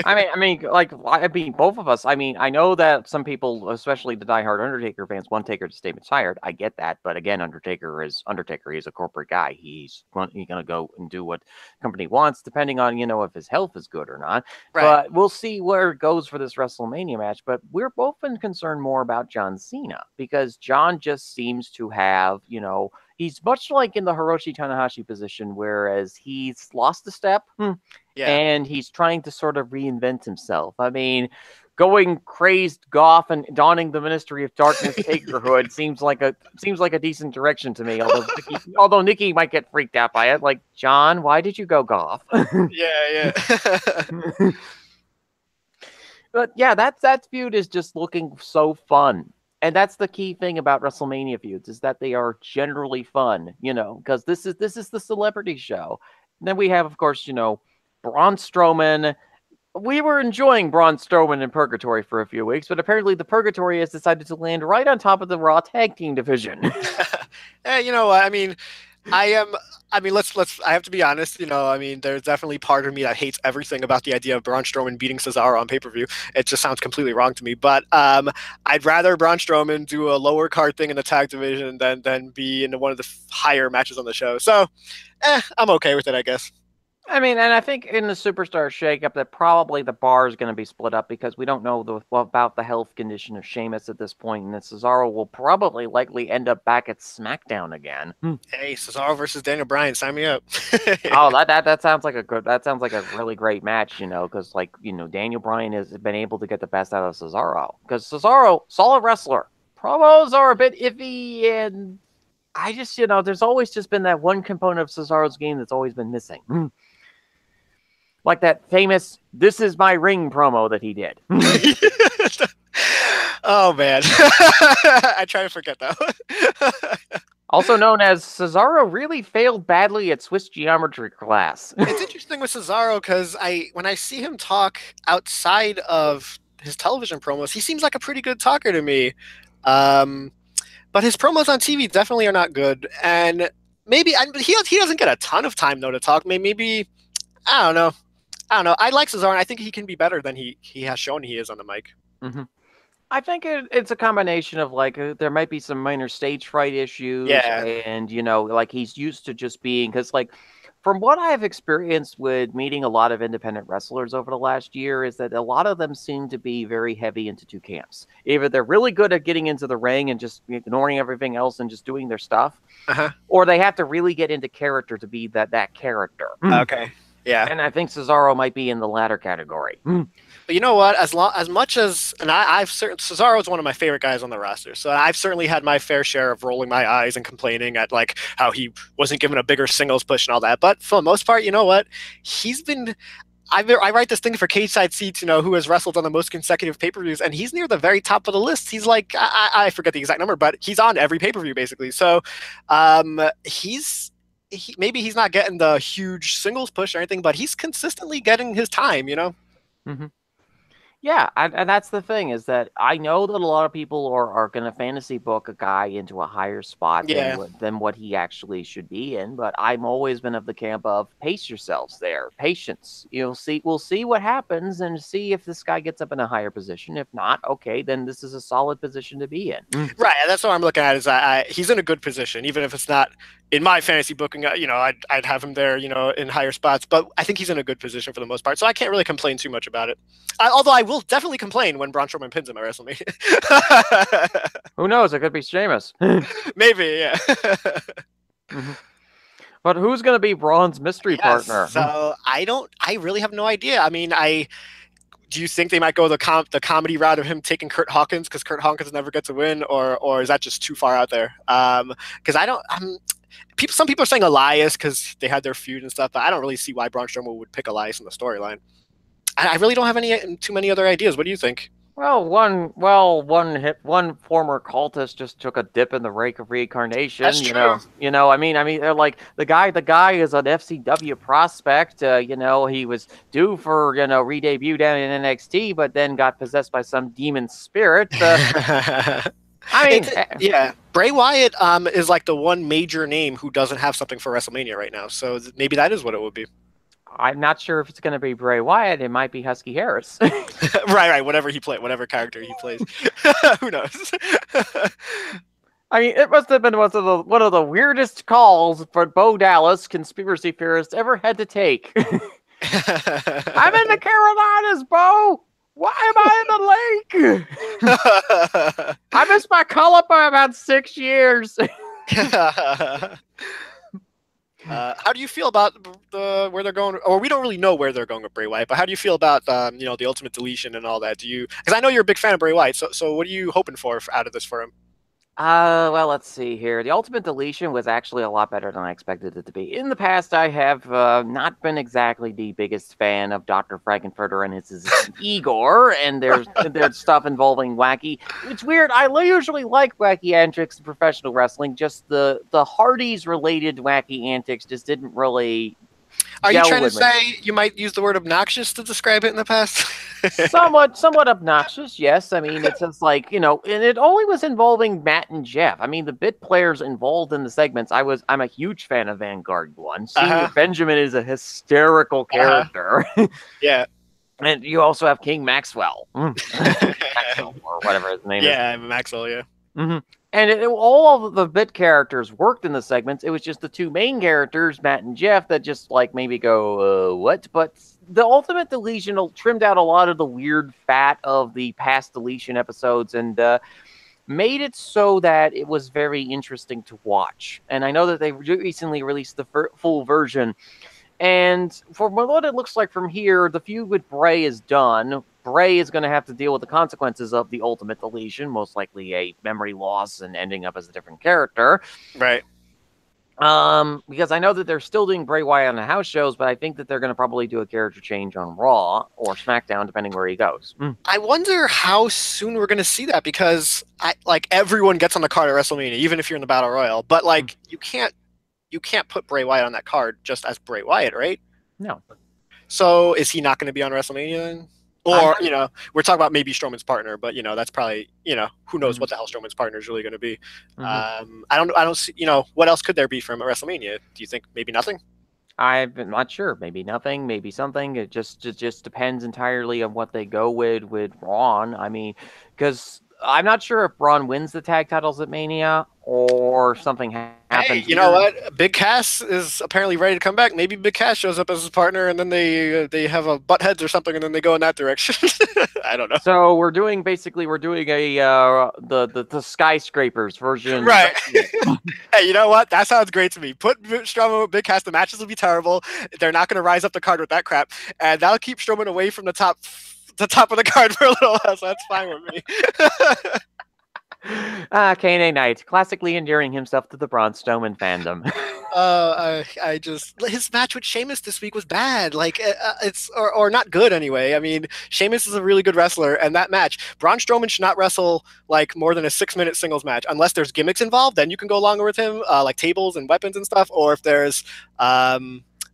I mean, both of us. I mean, I know that some people, especially the diehard Undertaker fans, want Taker to stay retired. I get that, but again, Undertaker. He's a corporate guy. He's gonna go and do what the company wants, depending on if his health is good or not. Right. But we'll see where it goes for this WrestleMania match. But we're both been concerned more about John Cena because John just seems to have, he's much like in the Hiroshi Tanahashi position, whereas he's lost a step and he's trying to sort of reinvent himself. I mean, going crazed goth and donning the Ministry of Darkness Taker hood seems like a decent direction to me. Although Nikki might get freaked out by it. Like, John, why did you go goth? Yeah. But yeah, that feud is just looking so fun. And that's the key thing about WrestleMania feuds is that they are generally fun, because this is the celebrity show. And then we have, of course, Braun Strowman. We were enjoying Braun Strowman in Purgatory for a few weeks, but apparently the Purgatory has decided to land right on top of the Raw Tag Team division. You know what? I mean, I have to be honest, there's definitely part of me that hates everything about the idea of Braun Strowman beating Cesaro on pay-per-view. It just sounds completely wrong to me. But I'd rather Braun Strowman do a lower card thing in the tag division than be in one of the higher matches on the show. So, I'm okay with it, I guess. I mean, and I think in the Superstar shakeup that probably the bar is going to be split up because we don't know about the health condition of Sheamus at this point, and that Cesaro will probably likely end up back at SmackDown again. Hey, Cesaro versus Daniel Bryan, sign me up. Oh, that sounds like a really great match, because Daniel Bryan has been able to get the best out of Cesaro because Cesaro, solid wrestler, promos are a bit iffy, and I just there's always just been that one component of Cesaro's game that's always been missing. Like that famous "This is my ring" promo that he did. Oh, man. I try to forget that. Also known as Cesaro really failed badly at Swiss geometry class. It's interesting with Cesaro because when I see him talk outside of his television promos, he seems like a pretty good talker to me. But his promos on TV definitely are not good. And maybe he doesn't get a ton of time, though, to talk. Maybe, I don't know. I like Cesaro, and I think he can be better than he has shown he is on the mic. Mm-hmm. I think it's a combination of there might be some minor stage fright issues, and he's used to just being because from what I've experienced with meeting a lot of independent wrestlers over the last year is that a lot of them seem to be very heavy into two camps. Either they're really good at getting into the ring and just ignoring everything else and just doing their stuff, or they have to really get into character to be that character. Okay. Yeah. And I think Cesaro might be in the latter category. But you know what? As much as, and I've certain Cesaro is one of my favorite guys on the roster, so I've certainly had my fair share of rolling my eyes and complaining at like how he wasn't given a bigger singles push and all that. But for the most part, you know what? He's been. I write this thing for Cage Side Seats, you know, who has wrestled on the most consecutive pay-per-views, and he's near the very top of the list. He's like, I forget the exact number, but he's on every pay-per-view basically. So maybe he's not getting the huge singles push or anything, but he's consistently getting his time, you know? Mm-hmm. Yeah, and that's the thing, is that I know that a lot of people are going to fantasy book a guy into a higher spot than what he actually should be in, but I've always been of the camp of pace yourselves there, patience. We'll see what happens and see if this guy gets up in a higher position. If not, okay, then this is a solid position to be in. Right, that's what I'm looking at. Is he's in a good position, even if it's not in my fantasy booking. You know, I'd have him there, you know, in higher spots. But I think he's in a good position for the most part, so I can't really complain too much about it. Although I will definitely complain when Braun Strowman pins him at WrestleMania. Who knows? It could be Sheamus. Maybe, yeah. Mm-hmm. But who's going to be Braun's mystery partner? So I really have no idea. I mean, do you think they might go the comedy route of him taking Kurt Hawkins because Kurt Hawkins never gets a win, or is that just too far out there? Because some people are saying Elias because they had their feud and stuff, but I don't really see why Braun Strowman would pick Elias in the storyline. I really don't have too many other ideas. What do you think? Well, one former cultist just took a dip in the lake of reincarnation. That's true. I mean, they're like the guy is an FCW prospect. He was due for re-debut down in NXT, but then got possessed by some demon spirit. Yeah, Bray Wyatt is like the one major name who doesn't have something for WrestleMania right now. So maybe that is what it would be. I'm not sure if it's going to be Bray Wyatt. It might be Husky Harris. right. Whatever character he plays. Who knows? I mean, it must have been one of the weirdest calls for Bo Dallas, conspiracy theorist, ever had to take. I'm in the Carolinas, Bo. Why am I in the lake? I missed my call-up by about 6 years. How do you feel about where they're going? Or we don't really know where they're going with Bray Wyatt, but how do you feel about the Ultimate Deletion and all that? Because I know you're a big fan of Bray Wyatt, so what are you hoping for out of this for him? Well, let's see here. The Ultimate Deletion was actually a lot better than I expected it to be. In the past, I have not been exactly the biggest fan of Dr. Frankenfurter and his Igor, and there's stuff involving wacky. It's weird. I usually like wacky antics in professional wrestling. Just the Hardys-related wacky antics just didn't really. Are you trying to say you might use the word obnoxious to describe it in the past? somewhat obnoxious, yes. I mean, it's just like, and it only was involving Matt and Jeff. I mean, the bit players involved in the segments, I'm a huge fan of Vanguard 1. Senior Benjamin is a hysterical character. Yeah. And you also have King Maxwell. Maxwell, or whatever his name is. Yeah, Maxwell, yeah. Mm-hmm. And all of the bit characters worked in the segments. It was just the two main characters, Matt and Jeff, that just like maybe go, what? But the Ultimate Deletion trimmed out a lot of the weird fat of the past Deletion episodes and made it so that it was very interesting to watch. And I know that they recently released the full version. And from what it looks like from here, the feud with Bray is done. Bray is going to have to deal with the consequences of the Ultimate Deletion, most likely a memory loss and ending up as a different character. Right. Because I know that they're still doing Bray Wyatt on the house shows, but I think that they're going to probably do a character change on Raw or SmackDown, depending where he goes. I wonder how soon we're going to see that, because everyone gets on the card at WrestleMania, even if you're in the Battle Royal. But you can't put Bray Wyatt on that card just as Bray Wyatt, right? No. So is he not going to be on WrestleMania then? Or, we're talking about maybe Strowman's partner, but, that's probably, who knows what the hell Strowman's partner is really going to be. I don't see, what else could there be from a WrestleMania? Do you think maybe nothing? I'm not sure. Maybe nothing, maybe something. It just depends entirely on what they go with Braun. I mean, because I'm not sure if Braun wins the tag titles at Mania or something happens. Hey, you know what? Big Cass is apparently ready to come back. Maybe Big Cass shows up as his partner, and then they have a butt heads or something, and then they go in that direction. I don't know. So we're doing a the skyscrapers version, right? Hey, you know what? That sounds great to me. Put Strowman with Big Cass. The matches will be terrible. They're not going to rise up the card with that crap, and that'll keep Strowman away from the top the top of the card for a little while, so that's fine with me. Cain A night, classically endearing himself to the Braun Strowman fandom. I just his match with Sheamus this week was bad. Like it's or not good anyway. I mean, Sheamus is a really good wrestler, and that match, Braun Strowman should not wrestle like more than a 6-minute singles match unless there's gimmicks involved. Then you can go longer with him, like tables and weapons and stuff. Or if there's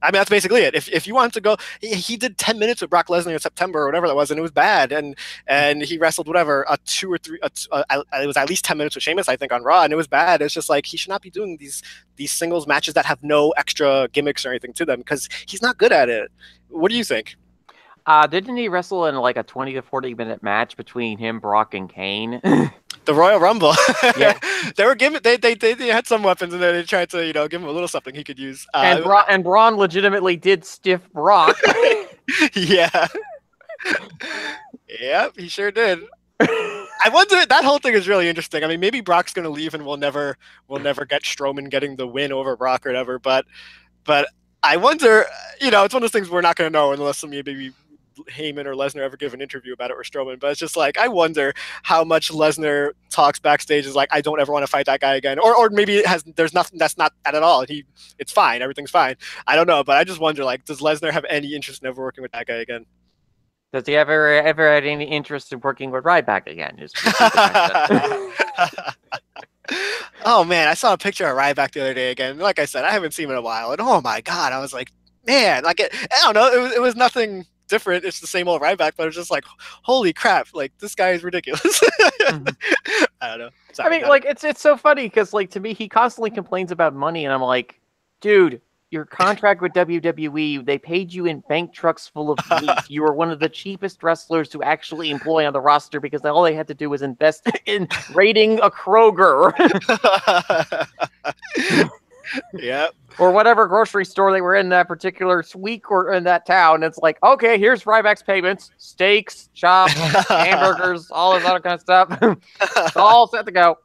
I mean, that's basically it. If you want to go, he did 10 minutes with Brock Lesnar in September or whatever that was, and it was bad. And he wrestled whatever a 2 or 3. It was at least 10 minutes with Sheamus, I think, on Raw, and it was bad. It's just like he should not be doing these singles matches that have no extra gimmicks or anything to them because he's not good at it. What do you think? Didn't he wrestle in like a 20 to 40-minute match between him, Brock, and Kane? The Royal Rumble. Yeah. They were giving they had some weapons and then they tried to give him a little something he could use. And Braun legitimately did stiff Brock. Yeah. Yep, he sure did. I wonder, that whole thing is really interesting. I mean, maybe Brock's going to leave and we'll never get Strowman getting the win over Brock or whatever. But I wonder, it's one of those things we're not going to know unless maybe Heyman or Lesnar ever give an interview about it or Strowman. But it's just like, I wonder how much Lesnar talks backstage is like, I don't ever want to fight that guy again. Or maybe there's nothing that's not that at all. It's fine. Everything's fine. I don't know. But I just wonder, like, does Lesnar have any interest in ever working with that guy again? Does he ever had any interest in working with Ryback again? Oh man, I saw a picture of Ryback the other day again. Like I said, I haven't seen him in a while, and oh my god, I was like, man, like I don't know, it was nothing different. It's the same old Ryback, but it was just like, holy crap, like this guy is ridiculous. I don't know. Sorry, I mean, like it's so funny because like to me, he constantly complains about money, and I'm like, dude. Your contract with WWE, they paid you in bank trucks full of meat. You were one of the cheapest wrestlers to actually employ on the roster because all they had to do was invest in raiding a Kroger. Yep. Or whatever grocery store they were in that particular week or in that town. It's like, okay, here's Ryback's payments. Steaks, chops, hamburgers, all this other kind of stuff. It's all set to go.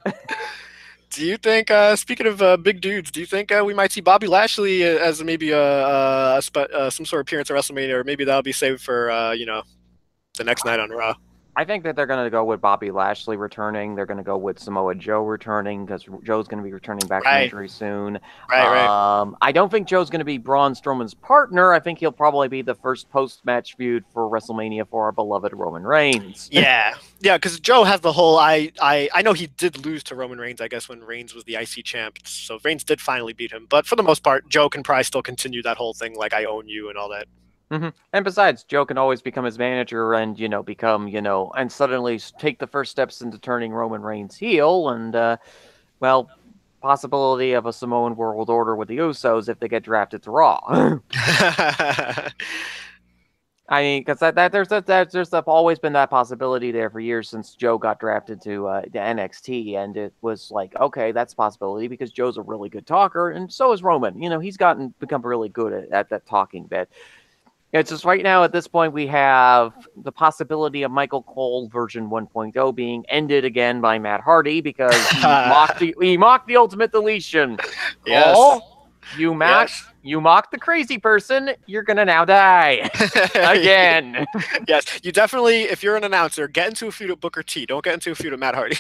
Do you think, speaking of big dudes, do you think we might see Bobby Lashley as maybe some sort of appearance at WrestleMania, or maybe that'll be saved for, the next night on Raw? I think that they're going to go with Bobby Lashley returning. They're going to go with Samoa Joe returning because Joe's going to be returning back from injury soon. Right. I don't think Joe's going to be Braun Strowman's partner. I think he'll probably be the first post-match feud for WrestleMania for our beloved Roman Reigns. Yeah, because Joe has the whole. I know he did lose to Roman Reigns, I guess, when Reigns was the IC champ. So Reigns did finally beat him, but for the most part, Joe can probably still continue that whole thing, like I own you and all that. Mm-hmm. And besides, Joe can always become his manager and, become, and suddenly take the first steps into turning Roman Reigns heel and, possibility of a Samoan World Order with the Usos if they get drafted to Raw. I mean, because there's always been that possibility there for years since Joe got drafted to NXT, and it was like, okay, that's a possibility because Joe's a really good talker, and so is Roman. He's become really good at that talking bit. It's just right now at this point we have the possibility of Michael Cole version 1.0 being ended again by Matt Hardy because he mocked the Ultimate Deletion. Yes. Oh, you mocked the crazy person, you're gonna now die again. Yes, you definitely, if you're an announcer, get into a feud with Booker T. Don't get into a feud with Matt Hardy.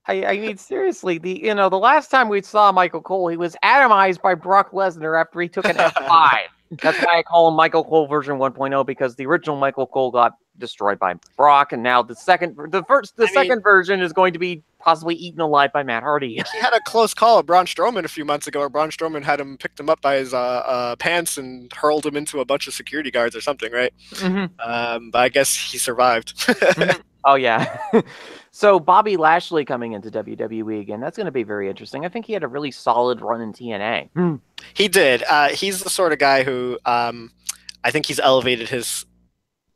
I mean, seriously, the last time we saw Michael Cole, he was atomized by Brock Lesnar after he took an F5. That's why I call him Michael Cole version 1.0, because the original Michael Cole got destroyed by Brock, and now the second version is going to be possibly eaten alive by Matt Hardy. He had a close call with Braun Strowman a few months ago, where Braun Strowman picked him up by his pants and hurled him into a bunch of security guards or something, right? Mm-hmm. But I guess he survived. Mm-hmm. Oh, yeah. So Bobby Lashley coming into WWE again, that's going to be very interesting. I think he had a really solid run in TNA. He did. He's the sort of guy who I think he's elevated his,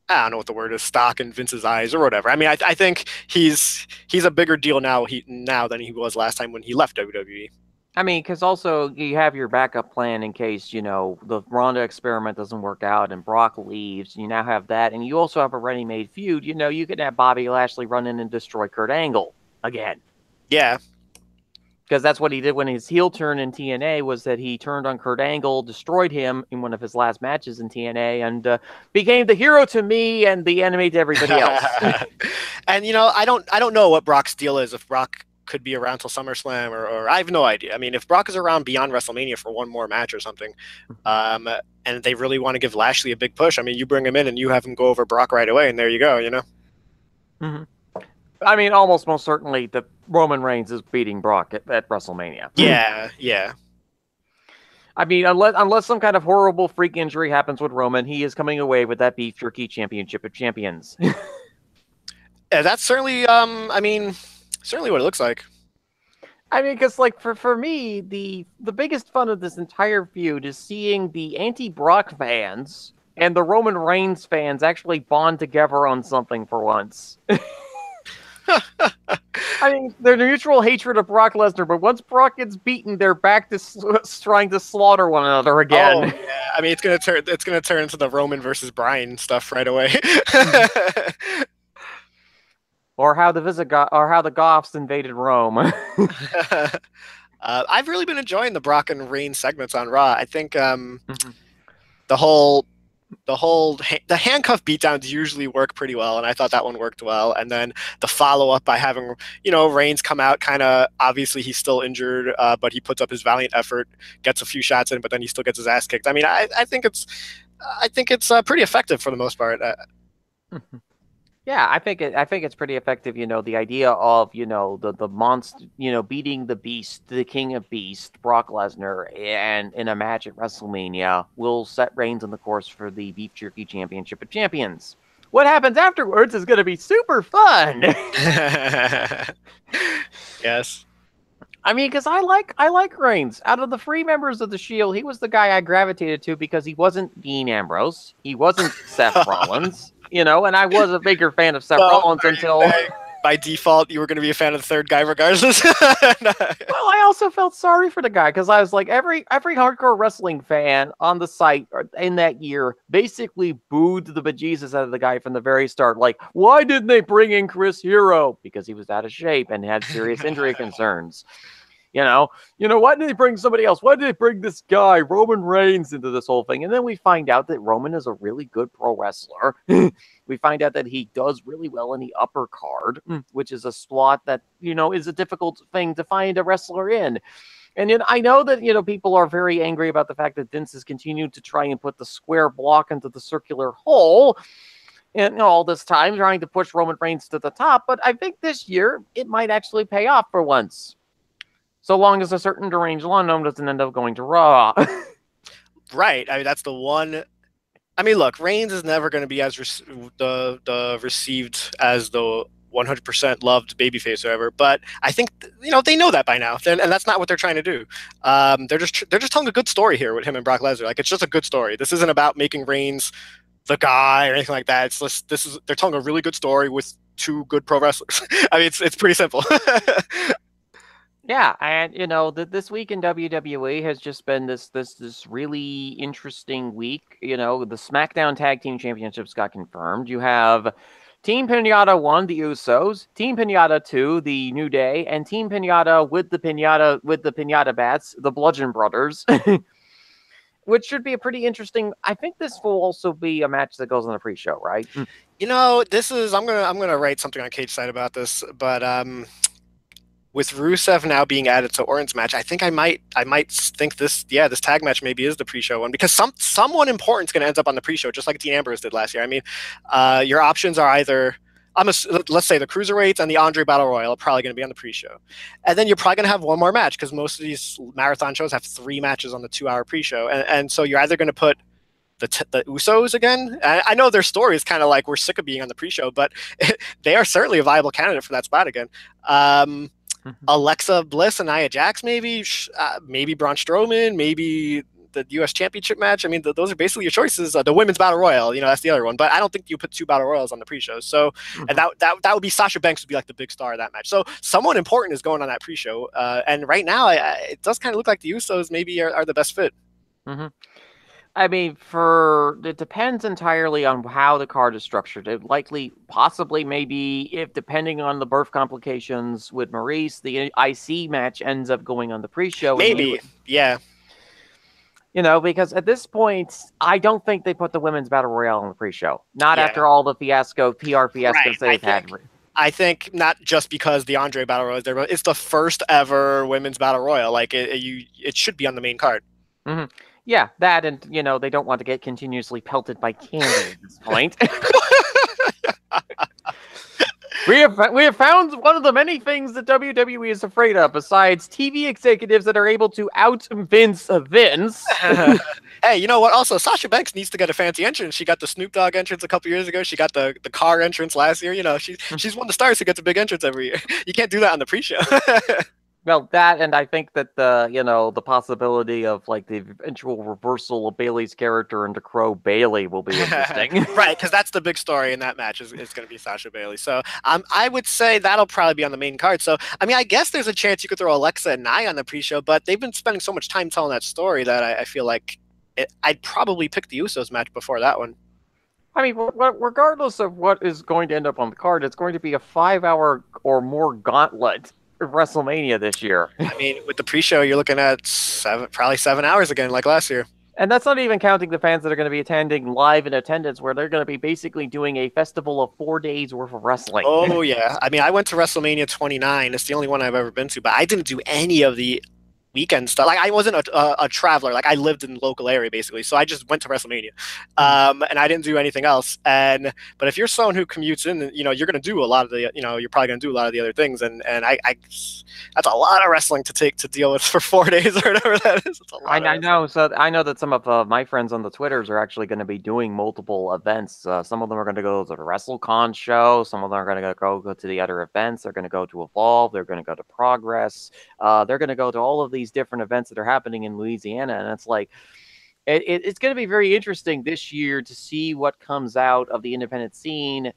I don't know what the word is, stock in Vince's eyes or whatever. I mean, I think he's a bigger deal now than he was last time when he left WWE. I mean, because also you have your backup plan in case, the Ronda experiment doesn't work out and Brock leaves. You now have that. And you also have a ready-made feud. You could have Bobby Lashley run in and destroy Kurt Angle again. Yeah. because that's what he did when his heel turn in TNA was that he turned on Kurt Angle, destroyed him in one of his last matches in TNA, and became the hero to me and the enemy to everybody else. And I don't know what Brock's deal is. If Brock could be around till SummerSlam, or I have no idea. I mean, if Brock is around beyond WrestleMania for one more match or something, and they really want to give Lashley a big push, I mean, you bring him in and you have him go over Brock right away, and there you go. Mm-hmm. I mean, almost most certainly, the Roman Reigns is beating Brock at WrestleMania. Yeah. I mean, unless some kind of horrible freak injury happens with Roman, he is coming away with that beef jerky championship of champions. Yeah, that's certainly, certainly what it looks like. I mean, because like for me, the biggest fun of this entire feud is seeing the anti-Brock fans and the Roman Reigns fans actually bond together on something for once. I mean, their mutual hatred of Brock Lesnar, but once Brock gets beaten, they're back to trying to slaughter one another again. Oh, yeah. I mean, it's gonna turn into the Roman versus Bryan stuff right away. Or how the Goths invaded Rome. I've really been enjoying the Brock and Reigns segments on Raw. I think Mm-hmm. the handcuff beatdowns usually work pretty well, and I thought that one worked well. And then the follow up by having Reigns come out, kind of obviously he's still injured, but he puts up his valiant effort, gets a few shots in, but then he still gets his ass kicked. I mean, I think it's pretty effective for the most part. Mm-hmm. Yeah, I think it's pretty effective. The idea of the monster, beating the Beast, the King of Beasts, Brock Lesnar, and in a match at WrestleMania will set Reigns on the course for the Beef Jerky Championship of Champions. What happens afterwards is going to be super fun. Yes. I mean, because I like Reigns. Out of the three members of the Shield, he was the guy I gravitated to because he wasn't Dean Ambrose, he wasn't Seth Rollins. And I was a bigger fan of Seth Rollins until... By default, you were going to be a fan of the third guy regardless? Well, I also felt sorry for the guy, because I was like, every hardcore wrestling fan on the site in that year basically booed the bejesus out of the guy from the very start. Like, why didn't they bring in Chris Hero? Because he was out of shape and had serious injury concerns. Why did they bring somebody else? Why did they bring this guy, Roman Reigns, into this whole thing? And then we find out that Roman is a really good pro wrestler. We find out that he does really well in the upper card, which is a slot that, is a difficult thing to find a wrestler in. And I know that, people are very angry about the fact that Vince has continued to try and put the square block into the circular hole. And all this time trying to push Roman Reigns to the top. But I think this year it might actually pay off for once. So long as a certain deranged Gnome doesn't end up going to Raw. Right. I mean, that's the one. I mean, look, Reigns is never going to be as the received as the 100% loved babyface or ever. But I think they know that by now, and that's not what they're trying to do. They're just telling a good story here with him and Brock Lesnar. Like, it's just a good story. This isn't about making Reigns the guy or anything like that. It's just, they're telling a really good story with two good pro wrestlers. I mean, it's pretty simple. Yeah, and this week in WWE has just been this really interesting week. The SmackDown Tag Team Championships got confirmed. You have Team Pinata 1, the Usos, Team Pinata 2, the New Day, and Team Pinata with the Pinata Bats, the Bludgeon Brothers. Which should be a pretty interesting. I think this will also be a match that goes on the pre-show, right? This is I'm gonna write something on Cage Side about this, but with Rusev now being added to Orton's match, I think I might think this tag match maybe is the pre-show one, because someone important is going to end up on the pre-show, just like Dean Ambrose did last year. I mean, your options are either let's say the Cruiserweights and the Andre Battle Royal are probably going to be on the pre-show, and then you're probably going to have one more match, because most of these marathon shows have 3 matches on the 2-hour pre-show, and so you're either going to put the Usos again. I know their story is kind of like, we're sick of being on the pre-show, but they are certainly a viable candidate for that spot again. Alexa Bliss and Nia Jax, maybe Braun Strowman, maybe the U.S. Championship match. I mean, those are basically your choices. The Women's Battle Royal, that's the other one. But I don't think you put 2 Battle Royals on the pre-show. So, and that would be Sasha Banks would be like the big star of that match. So someone important is going on that pre-show. And right now, it does kind of look like the Usos maybe are the best fit. Mm-hmm. I mean, it depends entirely on how the card is structured. It likely, possibly, maybe, if depending on the birth complications with Maurice, the IC match ends up going on the pre-show, and Maybe, yeah, because at this point, I don't think they put the women's battle royale on the pre-show. Not yeah, after all the PR right. fiascos they've had. I think not just because the Andre Battle Royal is there, but it's the first ever women's battle royal. Like it should be on the main card. Mm-hmm. Yeah, that, and they don't want to get continuously pelted by candy at this point. We have found one of the many things that WWE is afraid of, besides TV executives that are able to out-Vince Vince. Hey, you know what? Also, Sasha Banks needs to get a fancy entrance. She got the Snoop Dogg entrance a couple years ago. She got the car entrance last year. She's one of the stars who gets a big entrance every year. You can't do that on the pre-show. Well, that, and I think that the possibility of like the eventual reversal of Bailey's character into Crow Bailey will be interesting. Right, because that's the big story in that match is going to be Sasha Bailey. So I would say that'll probably be on the main card. So, I mean, I guess there's a chance you could throw Alexa and Nia on the pre-show, but they've been spending so much time telling that story that I feel like I'd probably pick the Usos match before that one. I mean, regardless of what is going to end up on the card, it's going to be a 5-hour or more gauntlet of WrestleMania this year. I mean, with the pre-show, you're looking at probably 7 hours again, like last year. And that's not even counting the fans that are going to be attending live in attendance, where they're going to be basically doing a festival of 4 days worth of wrestling. Oh, yeah. I mean, I went to WrestleMania 29. It's the only one I've ever been to, but I didn't do any of the weekend stuff. Like, I wasn't a traveler. Like, I lived in the local area basically, so I just went to WrestleMania, and I didn't do anything else. But if you're someone who commutes in, you're going to do a lot of the, you're probably going to do a lot of the other things, and I that's a lot of wrestling to deal with for 4 days or whatever that is. I know. So I know that some of my friends on the Twitters are actually going to be doing multiple events. Some of them are going to go to the WrestleCon show. Some of them are going to go to the other events. They're going to go to Evolve. They're going to go to Progress. They're going to go to all of these different events that are happening in Louisiana, and it's like it's going to be very interesting this year to see what comes out of the independent scene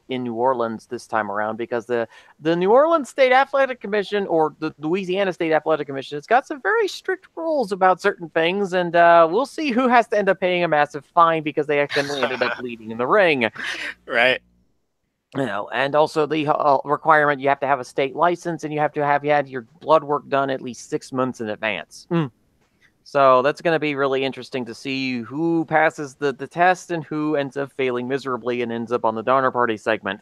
in New Orleans this time around, because the New Orleans State Athletic Commission, or the Louisiana State Athletic Commission, has got some very strict rules about certain things, and we'll see who has to end up paying a massive fine because they accidentally ended up bleeding in the ring. Right. And also the requirement, you have to have a state license, and you have to have had your blood work done at least 6 months in advance. So that's going to be really interesting to see who passes the test and who ends up failing miserably and ends up on the Donner Party segment.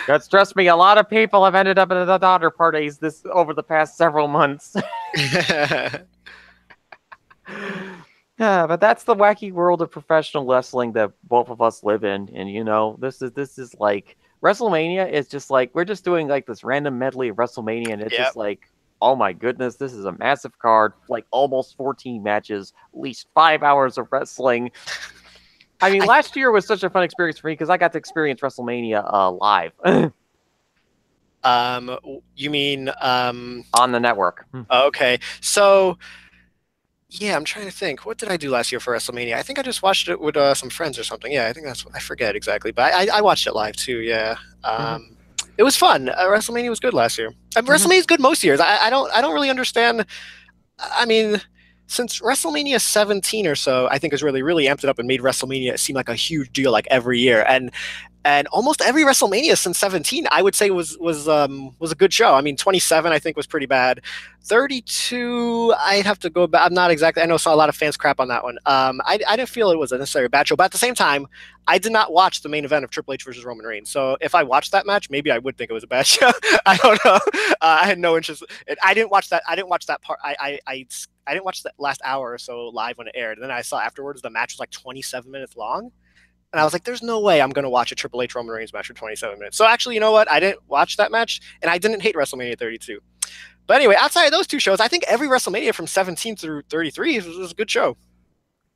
That's, trust me, a lot of people have ended up in the Donner Parties over the past several months. Yeah, but that's the wacky world of professional wrestling that both of us live in. And this is like WrestleMania is just like, we're just doing like this random medley of WrestleMania, and it's just like, oh my goodness, this is a massive card, like almost 14 matches, at least 5 hours of wrestling. I mean, last year was such a fun experience for me because I got to experience WrestleMania live. You mean on the network? Okay, so yeah, I'm trying to think. What did I do last year for WrestleMania? I think I just watched it with some friends or something. Yeah, I think I forget exactly, but I watched it live too. Yeah. It was fun. WrestleMania was good last year. WrestleMania is good most years. I don't really understand. I mean, since WrestleMania 17 or so, I think has really amped it up and made WrestleMania seem like a huge deal, like every year. And almost every WrestleMania since 17, I would say was a good show. I mean, 27 I think was pretty bad. 32, I'd have to go back. I'm not exactly. I know saw a lot of fans crap on that one. I didn't feel it was a necessarily bad show, but at the same time, I did not watch the main event of Triple H versus Roman Reigns. So if I watched that match, maybe I would think it was a bad show. I don't know. I had no interest. I didn't watch that. I didn't watch that part. I didn't watch that last hour or so live when it aired. And then I saw afterwards the match was like 27 minutes long. And I was like, there's no way I'm going to watch a Triple H Roman Reigns match for 27 minutes. So actually, you know what? I didn't watch that match, and I didn't hate WrestleMania 32. But anyway, outside of those two shows, I think every WrestleMania from 17 through 33 was a good show.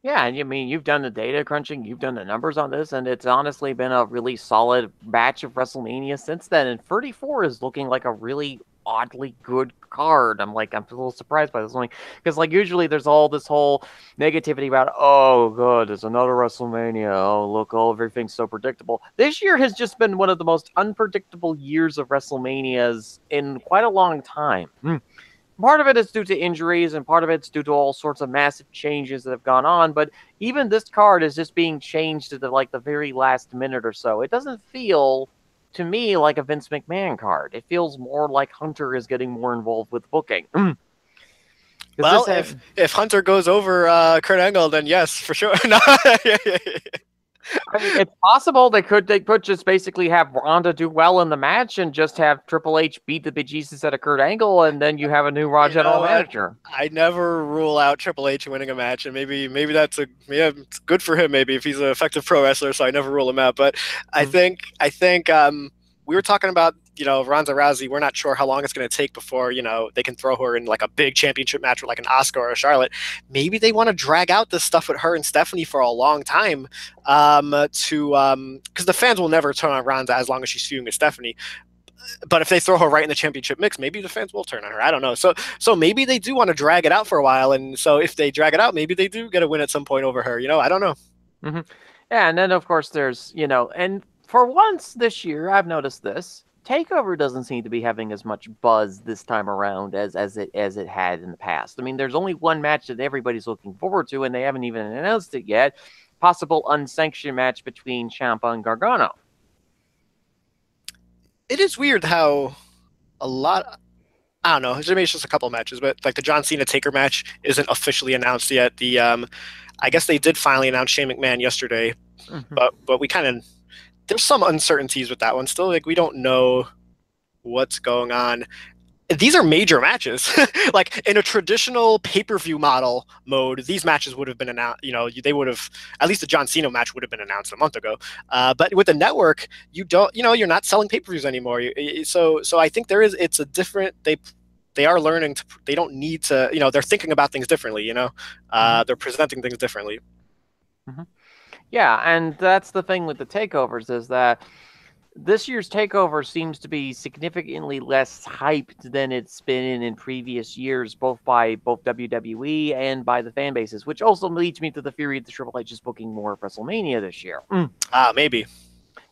Yeah, and I mean, you've done the data crunching, you've done the numbers on this, and it's honestly been a really solid batch of WrestleMania since then. And 34 is looking like a really oddly good card. I'm a little surprised by this one, because like usually there's all this whole negativity about, oh god, it's another WrestleMania, oh look, everything's so predictable. This year has just been one of the most unpredictable years of WrestleManias in quite a long time. part of it is due to injuries and part of it's due to all sorts of massive changes that have gone on. But even this card is just being changed to the very last minute or so. It doesn't feel to me like a Vince McMahon card. It feels more like Hunter is getting more involved with booking. Well, if Hunter goes over Kurt Angle, then yes, for sure. No. I mean, it's possible they could just basically have Ronda do well in the match and just have Triple H beat the bejesus out of Kurt Angle, and then you have a new Raw general manager. I never rule out Triple H winning a match, and maybe that's it's good for him. Maybe if he's an effective pro wrestler, so I never rule him out. But I think we were talking about Ronda Rousey. We're not sure how long it's going to take before they can throw her in like a big championship match with like an Asuka or a Charlotte. Maybe they want to drag out this stuff with her and Stephanie for a long time, because the fans will never turn on Ronda as long as she's feuding with Stephanie. But if they throw her right in the championship mix, maybe the fans will turn on her. I don't know. So maybe they do want to drag it out for a while, and so if they drag it out, maybe they do get a win at some point over her. I don't know. Mm-hmm. Yeah, and then of course there's and for once this year I've noticed this. TakeOver doesn't seem to be having as much buzz this time around as it had in the past. I mean, there's only one match that everybody's looking forward to, and they haven't even announced it yet. Possible unsanctioned match between Ciampa and Gargano. It is weird how a lot. I don't know. Maybe it's just a couple matches, but like the John Cena Taker match isn't officially announced yet. I guess they did finally announce Shane McMahon yesterday, but we kind of. There's some uncertainties with that one still. Like we don't know what's going on. These are major matches. Like in a traditional pay-per-view model mode, these matches would have been announced. They would have at least the John Cena match would have been announced a month ago. But with the network, you don't. You're not selling pay-per-views anymore. So I think it's a different. They are learning. They don't need to. They're thinking about things differently. They're presenting things differently. Mm-hmm. Yeah, and that's the thing with the takeovers is that this year's takeover seems to be significantly less hyped than it's been in previous years, both by WWE and by the fan bases, which also leads me to the theory that Triple H is booking more of WrestleMania this year. Maybe.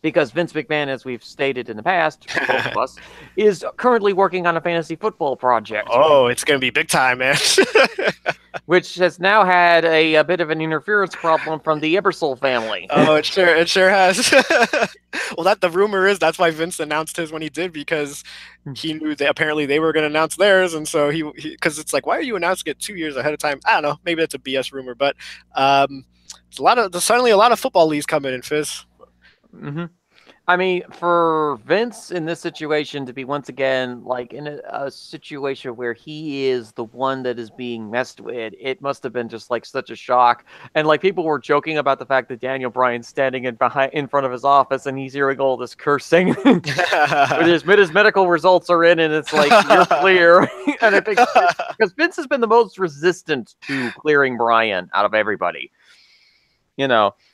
Because Vince McMahon, as we've stated in the past, both of us, is currently working on a fantasy football project. Oh, it's going to be big time, man. Which has now had a bit of an interference problem from the Ebersol family. Oh, it sure has. Well, the rumor is that's why Vince announced his when he did, because he knew that apparently they were going to announce theirs, and so because it's like, why are you announcing it 2 years ahead of time? I don't know. Maybe that's a BS rumor, but there's suddenly a lot of football leagues coming in, Fizz. Mm-hmm. I mean, for Vince in this situation to be once again like in a situation where he is the one that is being messed with, it must have been just like such a shock. And like people were joking about the fact that Daniel Bryan's standing in front of his office and he's hearing all this cursing. His medical results are in, and it's like you're clear. And I think because Vince has been the most resistant to clearing Bryan out of everybody.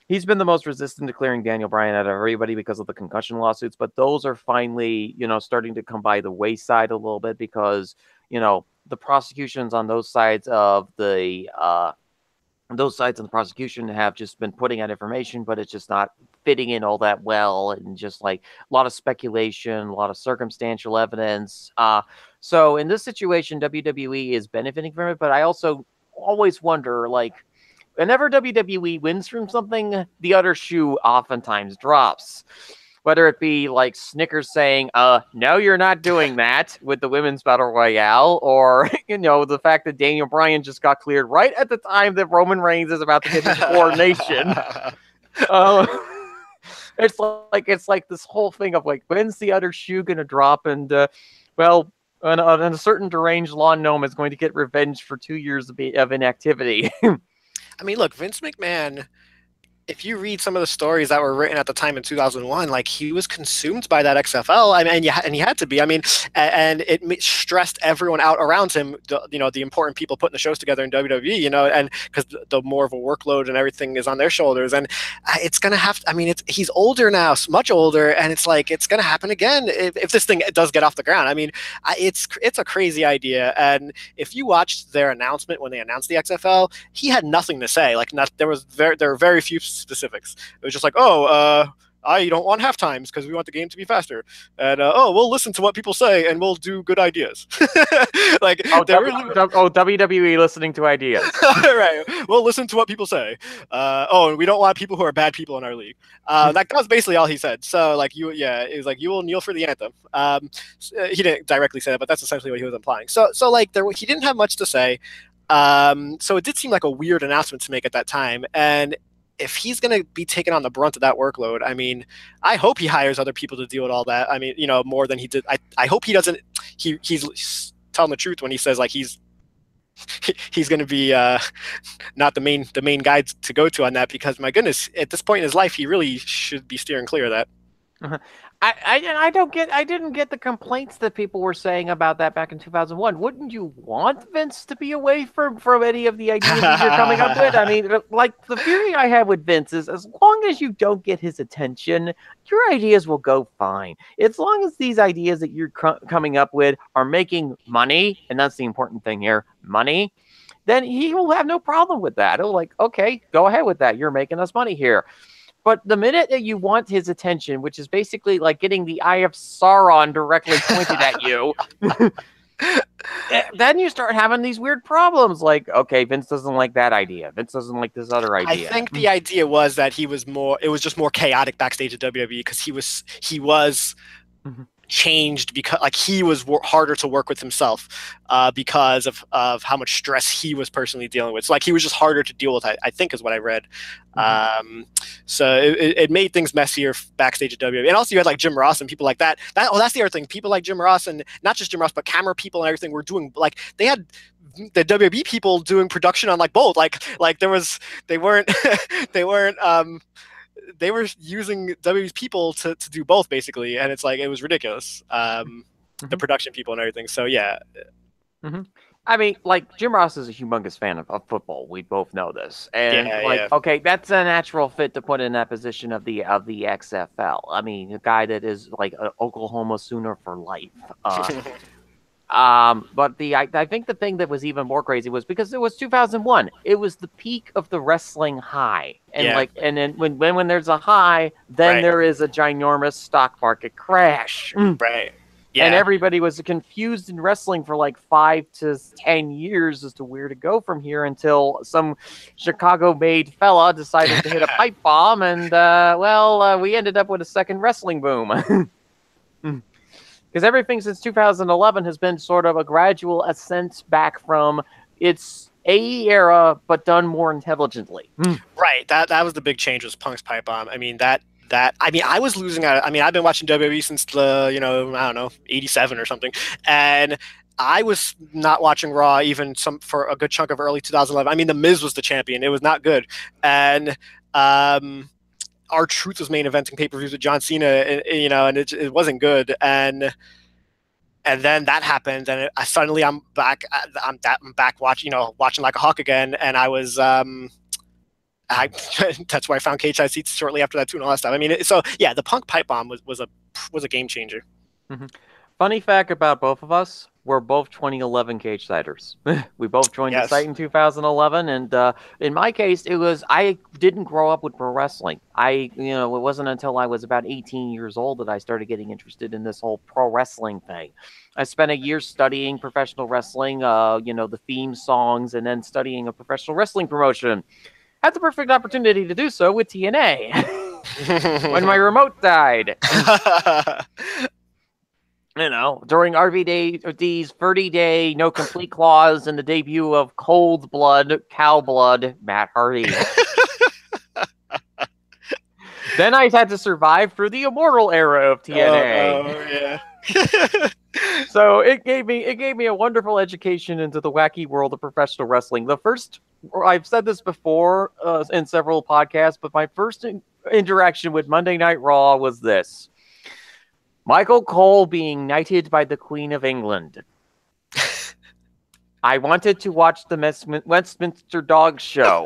He's been the most resistant to clearing Daniel Bryan out of everybody because of the concussion lawsuits, but those are finally, starting to come by the wayside a little bit because, the prosecutions on those sides of the prosecution have just been putting out information, but it's just not fitting in all that well, and just like a lot of speculation, a lot of circumstantial evidence. So in this situation, WWE is benefiting from it, but I also always wonder, like, whenever WWE wins from something, the other shoe oftentimes drops. Whether it be like Snickers saying, no, you're not doing that with the Women's Battle Royale, or, the fact that Daniel Bryan just got cleared right at the time that Roman Reigns is about to get his coronation. It's like this whole thing of like, when's the other shoe going to drop? And, and a certain deranged lawn gnome is going to get revenge for 2 years of inactivity. I mean, look, Vince McMahon, if you read some of the stories that were written at the time in 2001, like he was consumed by that XFL. I mean, and he had to be. I mean, and it stressed everyone out around him. The important people putting the shows together in WWE. And because the more of a workload and everything is on their shoulders, and it's gonna have. I mean, he's older now, much older, and it's like it's gonna happen again if this thing does get off the ground. I mean, it's a crazy idea. And if you watched their announcement when they announced the XFL, he had nothing to say. Like, there were very few specifics. It was just like, I don't want half times because we want the game to be faster. And we'll listen to what people say and we'll do good ideas. Like WWE listening to ideas. Right. We'll listen to what people say. And we don't want people who are bad people in our league. That was basically all he said. So like it was like you will kneel for the anthem. He didn't directly say that, but that's essentially what he was implying. So like he didn't have much to say. So it did seem like a weird announcement to make at that time. And if he's going to be taking on the brunt of that workload, I mean, I hope he hires other people to deal with all that. I mean, more than he did. I hope he doesn't. He's telling the truth when he says like he's going to be not the main guy to go to on that, because my goodness, at this point in his life, he really should be steering clear of that. I didn't get the complaints that people were saying about that back in 2001. Wouldn't you want Vince to be away from any of the ideas that you're coming up with? I mean, like, the theory I have with Vince is, as long as you don't get his attention, your ideas will go fine. As long as these ideas that you're coming up with are making money, and that's the important thing here, money, then he will have no problem with that. He'll like, okay, go ahead with that. You're making us money here. But the minute that you want his attention, which is basically like getting the eye of Sauron directly pointed at you, then you start having these weird problems. Like, okay, Vince doesn't like that idea. Vince doesn't like this other idea. I think the idea was that it was just more chaotic backstage at WWE because he was changed because like he was harder to work with himself because of how much stress he was personally dealing with. So like he was just harder to deal with, I think is what I read. So it made things messier backstage at WWE. And also you had like Jim Ross and people like that. That's the other thing. People like Jim Ross, and not just Jim Ross, but camera people and everything were doing, like, they had the WWE people doing production on like both. Like they were using WWE's people to do both, basically, and it's like it was ridiculous. The production people and everything. So yeah. I mean, like, Jim Ross is a humongous fan of football. We both know this, and okay, that's a natural fit to put in that position of the XFL. I mean, a guy that is like an Oklahoma Sooner for life. But I think the thing that was even more crazy was because it was 2001. It was the peak of the wrestling high, and and then when there's a high, then there is a ginormous stock market crash. Right. Yeah. And everybody was confused in wrestling for like 5 to 10 years as to where to go from here, until some Chicago-made fella decided to hit a pipe bomb, and we ended up with a second wrestling boom. Because everything since 2011 has been sort of a gradual ascent back from its AE era, but done more intelligently. Right. That was the big change, was Punk's pipe bomb. I mean, I was losing out. I mean, I've been watching WWE since I don't know, 87 or something. And I was not watching Raw even for a good chunk of early 2011. I mean, The Miz was the champion. It was not good. And R-Truth was main eventing pay-per-views with John Cena, and it wasn't good. And then that happened, and suddenly I'm back. I'm back watching like a hawk again. And I was that's where I found Cage Side Seats shortly after that too, and all that stuff. I mean, so yeah, the Punk pipe bomb was a game changer. Funny fact about both of us: we're both 2011 Cage Siders. We both joined the site in 2011, and in my case, I didn't grow up with pro wrestling. It wasn't until I was about 18 years old that I started getting interested in this whole pro wrestling thing. I spent a year studying professional wrestling, the theme songs, and then studying a professional wrestling promotion. Had the perfect opportunity to do so with TNA when my remote died. During RVD's 30-day no complete clause and the debut of Cold Blood, Cow Blood, Matt Hardy. Then I had to survive through the immortal era of TNA. Oh yeah. So it gave me a wonderful education into the wacky world of professional wrestling. I've said this before in several podcasts, but my first interaction with Monday Night Raw was this: Michael Cole being knighted by the Queen of England. I wanted to watch the Westminster Dog Show.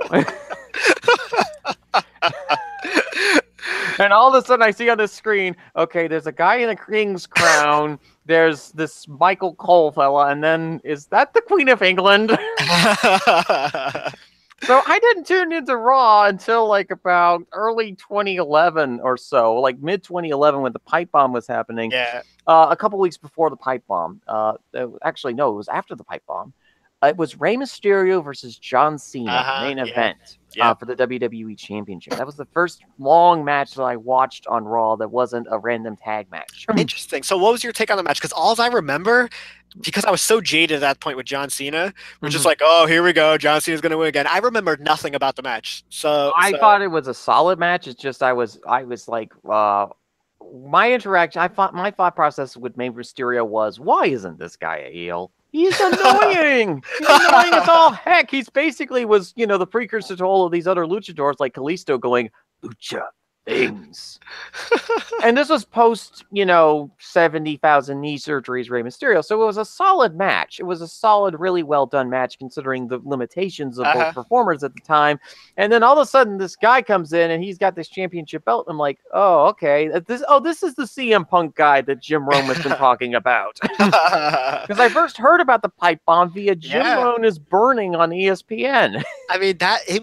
And all of a sudden I see on the screen, okay, there's a guy in a king's crown, there's this Michael Cole fella, and then, is that the Queen of England? So I didn't tune into Raw until like about early 2011 or so, like mid 2011 when the pipe bomb was happening. Yeah. A couple weeks before the pipe bomb. Actually, no, it was after the pipe bomb. It was Rey Mysterio versus John Cena, the main Yeah. event Yep. for the WWE Championship. That was the first long match that I watched on Raw that wasn't a random tag match. Interesting. So what was your take on the match? Because all I remember, because I was so jaded at that point with John Cena, was just like, oh, here we go. John Cena's going to win again. I remembered nothing about the match. I thought it was a solid match. It's just I was like my interaction. My thought process with Rey Mysterio was, why isn't this guy a heel? He's annoying. He's annoying as all heck. He's basically was the precursor to all of these other luchadors like Kalisto going lucha things. And this was post 70,000 knee surgeries Rey Mysterio, so it was a solid match. It was a solid, really well done match considering the limitations of both performers at the time. And then all of a sudden this guy comes in and he's got this championship belt. I'm like, oh, okay, this is the CM Punk guy that Jim Rome has been talking about. Because I first heard about the pipe bomb via Jim Rome is Burning on ESPN. I mean, that it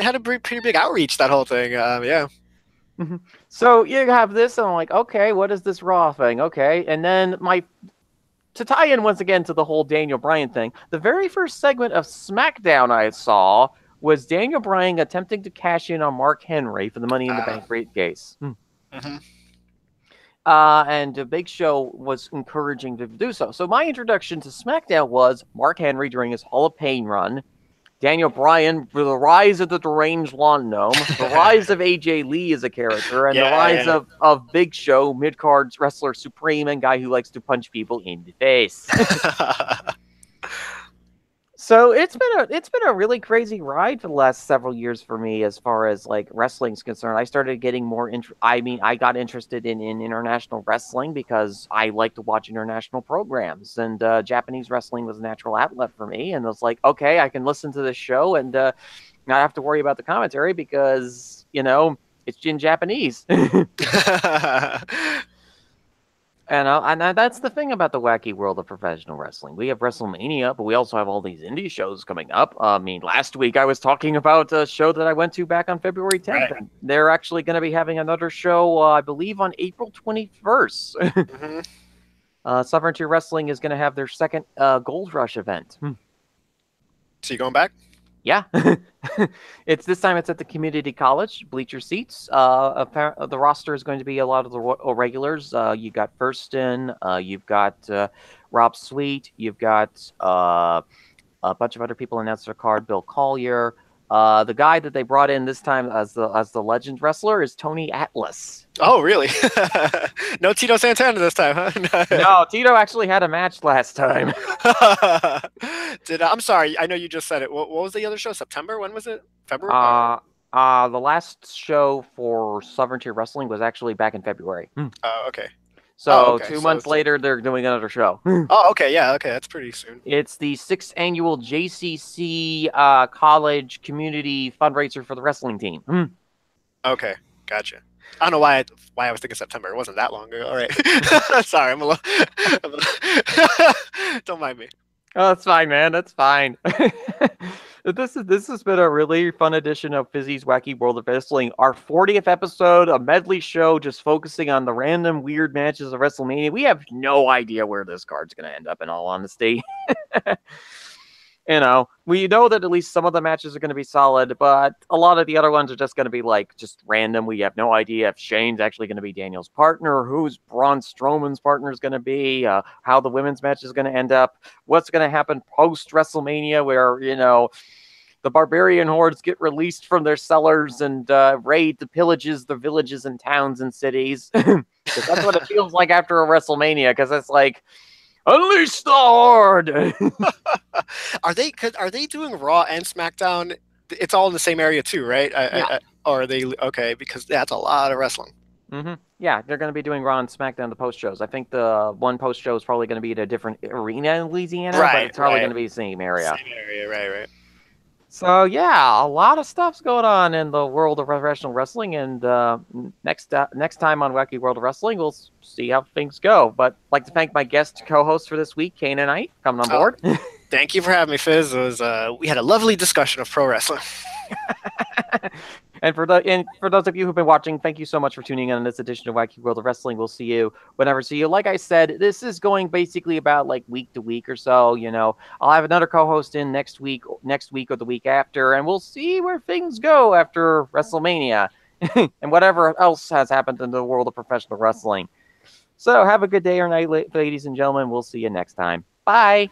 had a pretty big outreach, that whole thing. Yeah. So you have this, and I'm like, okay, what is this Raw thing? Okay, and then to tie in once again to the whole Daniel Bryan thing, the very first segment of SmackDown I saw was Daniel Bryan attempting to cash in on Mark Henry for the Money in the Bank briefcase. And the Big Show was encouraging to do so. So my introduction to SmackDown was Mark Henry during his Hall of Pain run, Daniel Bryan, the rise of the Deranged Lawn Gnome, the rise of AJ Lee as a character, and the rise of Big Show, mid-card wrestler supreme and guy who likes to punch people in the face. So it's been a really crazy ride for the last several years for me as far as like wrestling's concerned. I started getting more I got interested in international wrestling because I like to watch international programs, and Japanese wrestling was a natural outlet for me. And I was like, okay, I can listen to this show and not have to worry about the commentary because it's in Japanese. And that's the thing about the wacky world of professional wrestling. We have WrestleMania, but we also have all these indie shows coming up. I mean, last week I was talking about a show that I went to back on February 10th. Right. And they're actually going to be having another show, I believe, on April 21st. Sovereignty Wrestling is going to have their second Gold Rush event. So you going back? Yeah. This time it's at the community college, bleacher seats. The roster is going to be a lot of the regulars. You got Thurston, you've got Rob Sweet, you've got a bunch of other people announced their card, Bill Collier. The guy that they brought in this time as the legend wrestler is Tony Atlas. Oh, really? No Tito Santana this time, huh? No, Tito actually had a match last time. I'm sorry, I know you just said it. What was the other show? September? When was it? February? The last show for Sovereignty Wrestling was actually back in February. Oh, okay. So 2 months later, they're doing another show. Oh, okay. Yeah, okay. That's pretty soon. It's the 6th annual JCC college community fundraiser for the wrestling team. Okay, gotcha. I don't know why I was thinking September. It wasn't that long ago. All right. Sorry, I'm a little... Don't mind me. Oh, that's fine, man. That's fine. This has been a really fun edition of Fizzy's Wacky World of Wrestling. Our 40th episode, a medley show just focusing on the random weird matches of WrestleMania. We have no idea where this card's going to end up, in all honesty. We know that at least some of the matches are going to be solid, but a lot of the other ones are just going to be like just random. We have no idea if Shane's actually going to be Daniel's partner, who's Braun Strowman's partner is going to be, how the women's match is going to end up, what's going to happen post WrestleMania, where the barbarian hordes get released from their cellars and raid the pillages, the villages and towns and cities. That's what it feels like after a WrestleMania, because it's like, unleash the horde. Are they doing Raw and SmackDown? It's all in the same area too, right? Or are they okay? Because that's a lot of wrestling. Yeah, they're going to be doing Raw and SmackDown, the post shows. I think the one post show is probably going to be at a different arena in Louisiana, but it's probably going to be the same area. Same area, right. So yeah, a lot of stuff's going on in the world of professional wrestling, and next time on Wacky World of Wrestling, we'll see how things go. But I'd like to thank my guest co-host for this week, Cain A, coming on board. Thank you for having me, Fizz. We had a lovely discussion of pro wrestling. And for those of you who've been watching, thank you so much for tuning in on this edition of Wacky World of Wrestling. We'll see you whenever see you. Like I said, this is going basically about like week to week or so. I'll have another co-host in next week or the week after, and we'll see where things go after WrestleMania and whatever else has happened in the world of professional wrestling. So have a good day or night, ladies and gentlemen. We'll see you next time. Bye.